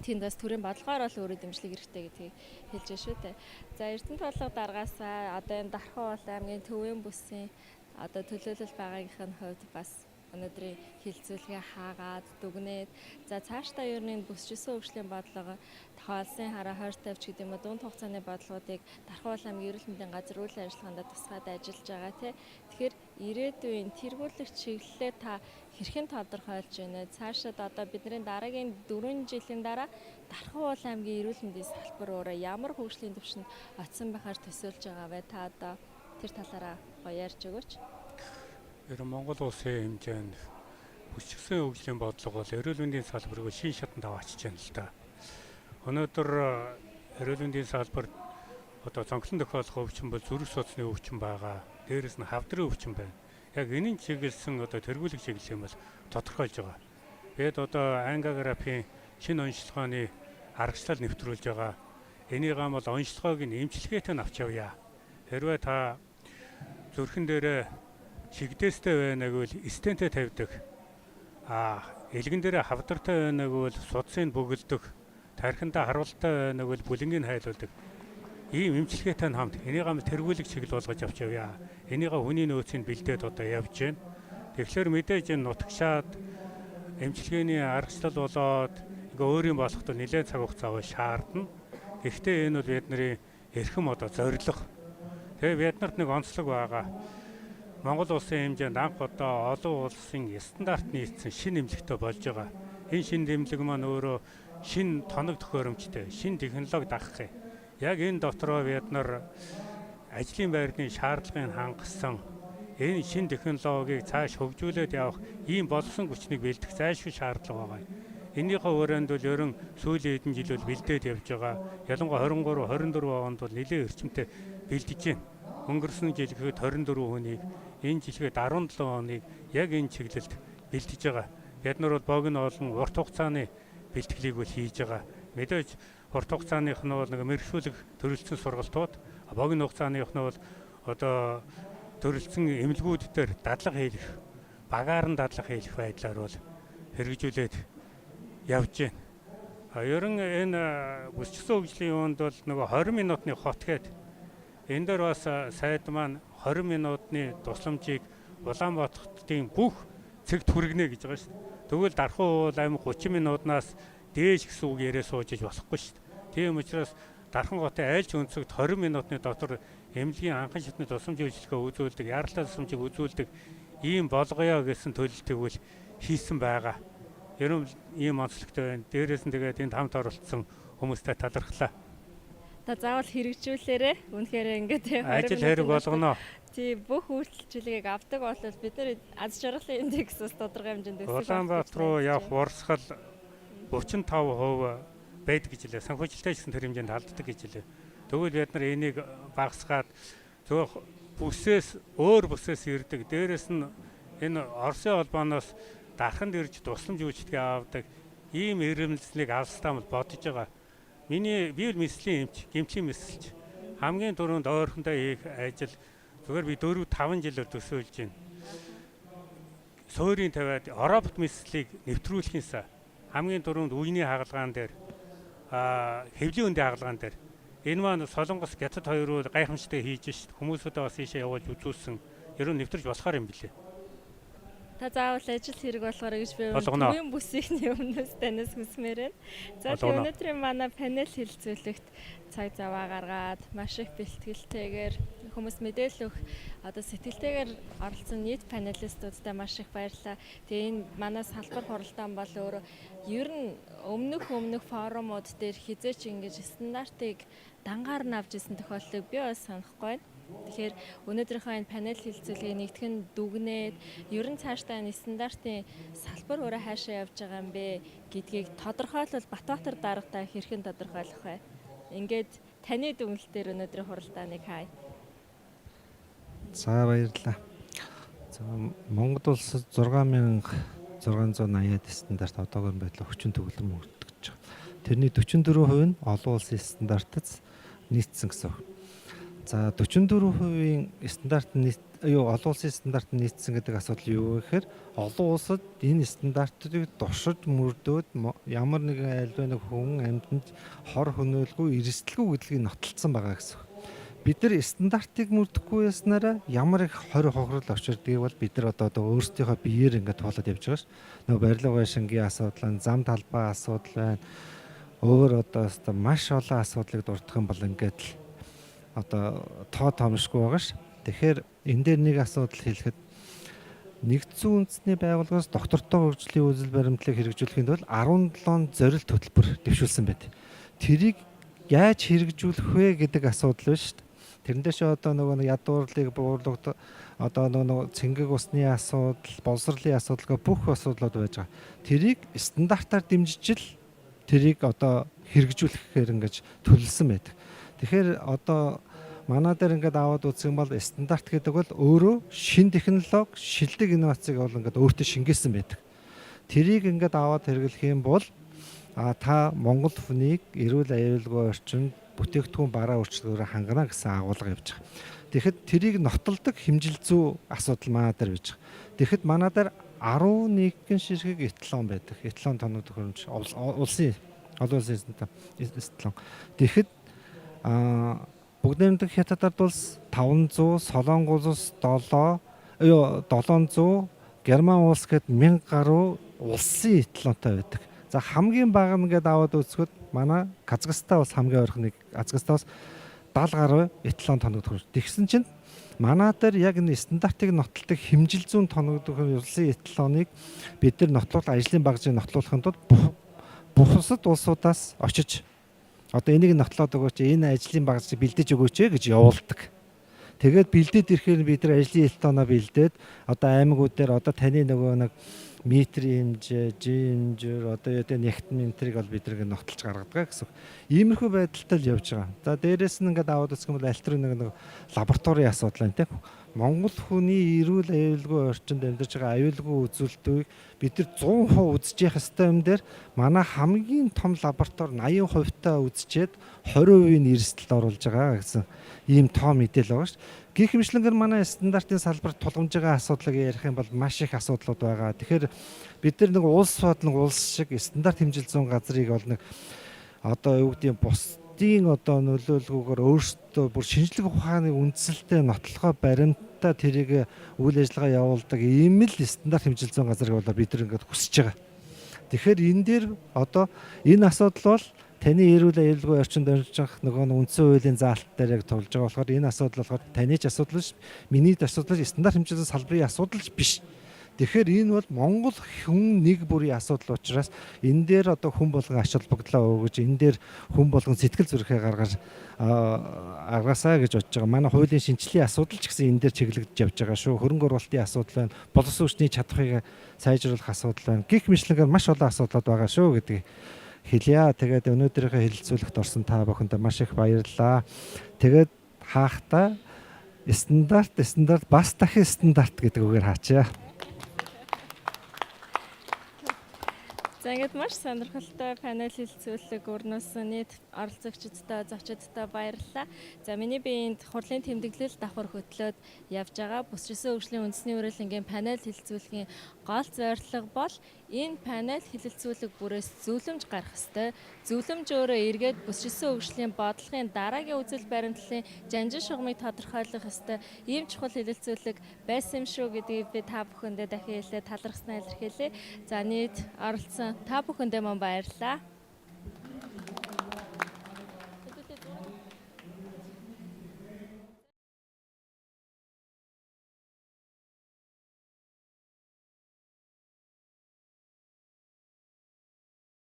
тэнд бас төрийн бодлогоор бол өөрөө дэмжлэг хэрэгтэй гэдгийг хэлж байна шүү дээ. За Эрдэнэт бодлого даргаасаа одоо энэ Дархан уул аймгийн Төвийн бүсийн одоо төлөөлөл байгаагийнхын хувьд бас өнөөдрийн хилцүүлгээ хаагаад дүгнээд за цаашдаа ер нь бүсчилсэн хөгжлийн бодлого тохиолсон хараа хойш тавьч гэдэг юм уу дунд хугацааны бодлогуудыг Дархан улаан аймгийн эрүүл мэндийн газар үйл ажиллагаанд тусгаад ажиллаж байгаа тий. Тэгэхээр ирээдүйн тэргүүлэх чиглэлээ та хэрхэн тодорхойлж байна? Цаашид одоо бидний дараагийн 4 жилийн дараа Дархан улаан аймгийн эрүүл мэндийн салбар өөрөө ямар хөгжлийн түвшинд очсон байхаар төсөөлж байгаа вэ? Та одоо тэр талаараа гоё ярьж өгөөч. Ер нь Монгол улсын хэмжээнд бүсчилсэн хөгжлийн бодлого бол эрүүл мэндийн салбарыг шин шатанд аваачиж байна л да. Өнөөдөр эрүүл мэндийн салбарт одоо цонхлон тохиолох өвчин бол зүрх судасны өвчин байгаа. Дээрээс нь хавдрын өвчин байна. Яг энэний чиглэсэн одоо тэргүүлэх чиглэл юм бол тодорхойлж байгаа. Бид одоо ангиографийн шинэ онцлогооны аргачлал нэвтрүүлж байгаа. Энийгээ бол онцлогоог нь эмчилгээтэй нь авч явъя. Хэрвээ та зүрхэн дээрээ чигдээстэй байнаг бол стенттэй тавьдаг. Элгэн дээрээ хавдартай байнаг бол судасыг бөглөдөг. Тархиндаа харуултай байнаг бол бүлэнгийг хайлуулдаг. Ийм эмчилгээтэй хамт энийгээ тэргүүлэх чиглэл болгож авч явъя. Энийгээ хүний нөөцийг бэлдээд одоо явж байна. Тэгэхээр мэдээж энэ нутагшаад эмчилгээний аргачлал болоод өөрийн болоход нэлээд цаг хугацаа шаардна. Гэхдээ энэ бол бидний эрхэм одоо зорилго. Тэгээ биднэрт нэг онцлог байгаа. Монгол улсын хэмжээнд анх удаа олон улсын стандарт нийцсэн шинэ эмнэлэгтэй болж байгаа. Энэ шинэ эмнэлэг маань өөрөө шинэ тоног төхөөрөмжтэй, шинэ технологи дагах юм. Яг энэ дотроо бид нар ажлын байрны шаардлагыг хангасан энэ шинэ технологиг цааш хөгжүүлээд явах ийм болсон хүчнийг бэлдэх зайлшгүй шаардлага байгаа. Энийхээ өрөөнд бол ерөн сүүлийн хэдэн жил бол бэлдээд явж байгаа. Ялангуяа 23, 24 онд бол нэлээд эрчимтэй бэлдэж байна. Өнгөрсөн жилгээд 24 хүнийг, энэ жилгээд 17 хоног яг энэ чиглэлд бэлдэж байгаа. Бид нар бол богино олон урт хугацааны бэлтгэлийг бол хийж байгаа. Мэдээж урт хугацааных нь бол нэг мэрэгшүүлэг төрөлцсөн сургалтууд, богино хугацааных нь бол одоо төрөлцсөн эмнэлгүүд дээр дадлага хийх, багаар нь дадлага хийх байдлаар бол хэрэгжүүлээд явж байна. Ерөн энэ бүсчилсэн хөгжлийн юунд бол нөгөө 20 минутны хот гээд энэ дээр бас сайд маань 20 минутны тусламжийг Улаанбаатарын бүх цэгт хүргэнэ гэж байгаа шүү дээ. Тэгвэл Дархан аймаг 30 минутнаас дээш гэсэн үг яриа сууж болохгүй шүү дээ. Тийм учраас Дархан хотын айлч өнцөгт 20 минутны дотор эмнэлгийн анхан шатны тусламж үйлчилгээ үзүүлдэг, яаралтай тусламжийг үзүүлдэг ийм болгоё гэсэн төлөлтийг бол хийсэн байгаа. Ерөн ийм онцлогтой байна. Дээрээс нь тэгээд энд хамт оролцсон хүмүүстэй талархлаа. Та заавал хэрэгжүүлээрэ. Үнэхээр ингээд ажил хэрэг болгоно. Тийм бүх үйлчлэгийг авдаг бол бид нар аз жаргалын индексээс тодорхой хэмжээнд өсөх. Улаанбаатар руу явах урсгал 35% байдаг гэж хэлээ. Санхүүжилттэй гэсэн тэр хэмжээнд халддаг гэж хэлээ. Тэгвэл бид нар энийг багасгаад зөв өөр бүсээс ирдэг. Дээрээс нь энэ Оросын холбооноос дарханд ирж тусламж үйлчлэгээ авдаг ийм ирэмлэлийг алстаа бол бодож байгаа. Би бол мэслийн эмч, гэмтлийн мэсэлч. Хамгийн түрүүнд ойрхондоо хийх ажил зүгээр би 4-5 жилээр төсөөлж байна. Суурийн тавиад робот мэслийг нэвтрүүлэхээс хамгийн түрүүнд үений хагалгаан дээр хэвлийн үндийн хагалгаан дээр энэ маань Солонгос Гятад хоёр бол гайхамшигтай хийж шít хүмүүсүүдээ бас ийшээ явуулж үзүүлсэн. Ер нь нэвтэрч болохоор юм билээ. Та заавал ажил хэрэг болохоор гэж би төвийн бүсийнхний өмнөөс танаас хүсмээр байна. За тийм өнөөдрийн манай панел хэлэлцүүлэгт цаг зав гаргаад маш их бэлтгэлтэйгээр хүмүүс мэдээлэл өгөх одоо сэтгэлтэйгээр оролцсон нийт панелистуудтай маш их баярлалаа. Тэгээ энэ манай салбар хуралдаан бол өөрөө ер нь өмнөх форумууд дээр хизээч ингэж стандартыг дангаар нь авч ирсэн тохиолдлыг би бас санахгүй байна. Тэгэхээр өнөөдрийнхөө энэ панел хэлэлцүүлгийг нэгтгэн дүгнээд ер нь цаашдаа энэ стандартын салбар өөрөө хаашаа явж байгаа юм бэ гэдгийг тодорхойлол Батбаатар даргатай хэрхэн тодорхойлох вэ? Ингээд таны дүгнэлтээр өнөөдрийн хуралдааныг хай. За баярлалаа. За Монгол улсад 6680-аад стандарт одоогоор байдлаар хүчин төгөлдөр мөрдөгдөж байгаа. Тэрний 44% нь олон улсын стандартад нийцсэн гэсэн. За 44% стандарт олон улсын стандарт нийцсэн гэдэг асуудал юу вэ гэхээр олон улсад энэ стандартыг туршиж мөрдөөд ямар нэгэн аль нэг хүн амьтанд хор хөнөөлгүй эрсдэлгүй гэдгийг нотолцсон байгаа гэсэн. бид нар стандартыг мөрдөхгүй яснараа ямар их 20 хохирол очирдгийг бол бид нар одоо өөрсдийнхөө биеэр ингээд туулаад явж байгаа ш. Нөгөө барилга байшингийн асуудал, зам талбай асуудал байна. Өөр одоо маш олон асуудлыг дурдах юм бол ингээд л одоо тоо томшгүй байгаа ш. Тэгэхээр энэ дээр нэг асуудал хэлэхэд нэгдсэн үндэсний байгууллагаас доктортой хөгжлийн үзэл баримтлалыг хэрэгжүүлэхэд бол 17 зорилт хөтөлбөр дэвшүүлсэн байд. Тэрийг яаж хэрэгжүүлэх вэ гэдэг асуудал байна шүү дээ. Тэрэн дэше одоо нөгөө ядуурлыг буурлууд одоо нөгөө цэнгэг усны асуудал, боловсролын асуудал бүх асуудлууд байж байгаа. Тэрийг стандартаар дэмжиж л тэрийг одоо хэрэгжүүлэхээр ингэж төлөвлөсөн байдаг. Тэгэхээр одоо манай дээр ингээд аваад үзэх юм бол стандарт гэдэг бол өөрөө шин технологи, шилдэг инновацыг бол ингээд өөртөө шингээсэн байдаг. Тэрийг ингээд аваад хэрэглэх юм бол та Монгол хүнийг эрүүл аюулгүй орчинд бүтээгдэхүүн бараа өөрчлөлтөөр хангана гэсэн агуулга явж байгаа. Тэгэхэд тэрийг нотолдог хэмжил зүй асуудал манай дээр байж байгаа. Тэгэхэд манай дээр 11 гэн ширхэг эталон байдаг. Эталон тоног төхөөрөмж улсын олон улсын эталон. Тэгэхэд бүгд найрамдах хятадд бол 500, Солонгос улс 700, Герман улс гээд 1000 гаруй улсын эталонтой байдаг. За хамгийн бага нь гээд аваад үзэхэд манай Казахстан бас хамгийн ойрхон нэг Казахстанаас 70 гаруй эталон тоног төхөөрөмж. Тэгсэн чинь манай дээр яг энэ стандартыг нотолдог хэмжил зүүн тоног төхөөрөмж улсын эталоныг бид нар нотлуулах ажлын багжийг нотлуулахын тулд бусад улсуудаас очиж одоо энийг нотлоод өгөөч, энэ ажлын багжийг бэлдэж өгөөч гэж явуулдаг. Тэгээд бэлдээд ирэхээр бид нар ажлын эталоноо бэлдээд одоо аймагуд дээр одоо таны нөгөө нэг метрийн хэмжээ, жин хэмжээр одоо яа нэгтментрийг бол бид нэг нотолж гаргадаг гэсэн. Иймэрхүү байдалтай л явж байгаа. За дээрэс нь ингээд аваад үзэх юм бол аль төрийн нэг лабораторийн асуудал байна тийм. Монгол хүний эрүүл аюулгүй орчинд амьдарч байгаа аюулгүй үзүүлэлтийг бид нар 100% үзэж явах ёстой юм дээр манай хамгийн том лаборатори 80% таа үзчихэд 20% эрсдэлд оруулж байгаа гэсэн ийм тоо мэдээлэл байгаа шүү. Гэх мэтлэнгээр манай стандартын салбарт тулгамж байгаа асуудлыг ярих юм бол маш их асуудлууд байгаа. Тэгэхээр бид нар нэг улс бодлон улс шиг стандарт хэмжил зүйн газрыг бол нэг одоо юу гэдэг бусдын одоо нөлөөлгөөр өөрсдөө бүр шинжлэх ухааны үндсэлтэй нотлохоо баримтаа тэрийг үйл ажиллагаа явуулдаг ийм л стандарт хэмжил зүйн газрыг бол бид нар ингээд хүсэж байгаа. Тэгэхээр энэ дээр одоо энэ асуудал бол таны эрүүл аюулгүй орчинд амьдарч нөгөө үндсэн хуулийн заалт дээр яг тулж байгаа болохоор энэ асуудал болохоор таны ч асуудал биш, миний ч асуудал биш, стандарт хэмжээний салбарын асуудал биш. Тэгэхээр энэ бол Монгол хүн нэг бүрийн асуудал учраас энэ дээр одоо хүн болгон ач холбогдлоо өгөж энэ дээр хүн болгон сэтгэл зүрэхээ гаргаж аргаасаа гэж бодож байгаа. Манай хуулийн шинжилгээний асуудал ч гэсэн энэ дээр чиглэгдэж явж байгаа шүү. Хөрөнгө оруулалтын асуудал байна, боловсон хүчний чадхыг сайжруулах асуудал байна. Гэх мэтлэнгээр маш олон асуудлууд байгаа шүү гэдгийг хэлье. Тэгээд өнөөдрийнхөө хэлэлцүүлэгт орсон та бүхэнд маш их баярлалаа. Тэгээд хаахта стандарт бас дахин стандарт гэдэг үгээр хаачаа. За ингээд маш сонирхолтой панел хэлэлцүүлэг өрнөсөн нийт оролцогчдод, зочдод баярлалаа. За миний биеинд хурлын тэмдэглэл давхар хөтлөөд явж байгаа бүсчилсэн хөгжлийн үндэсний хүрээлэнгийн панел хэлэлцүүлгийн гол зорилго бол энэ панел хэлэлцүүлэг бүрээс зөвлөмж гарах ёстой. Зөвлөмж өөрөө эргээд бүсчилсэн хөгжлийн бодлогын дараагийн үзэл баримтлалын жанжин шугамыг тодорхойлох ёстой. Ийм чухал хэлэлцүүлэг байсан юм шүү гэдгийг би та бүхэндээ дахин хэлээ талархснаа илэрхийлье. За нийт оролцсон та бүхэндээ мөн баярлалаа.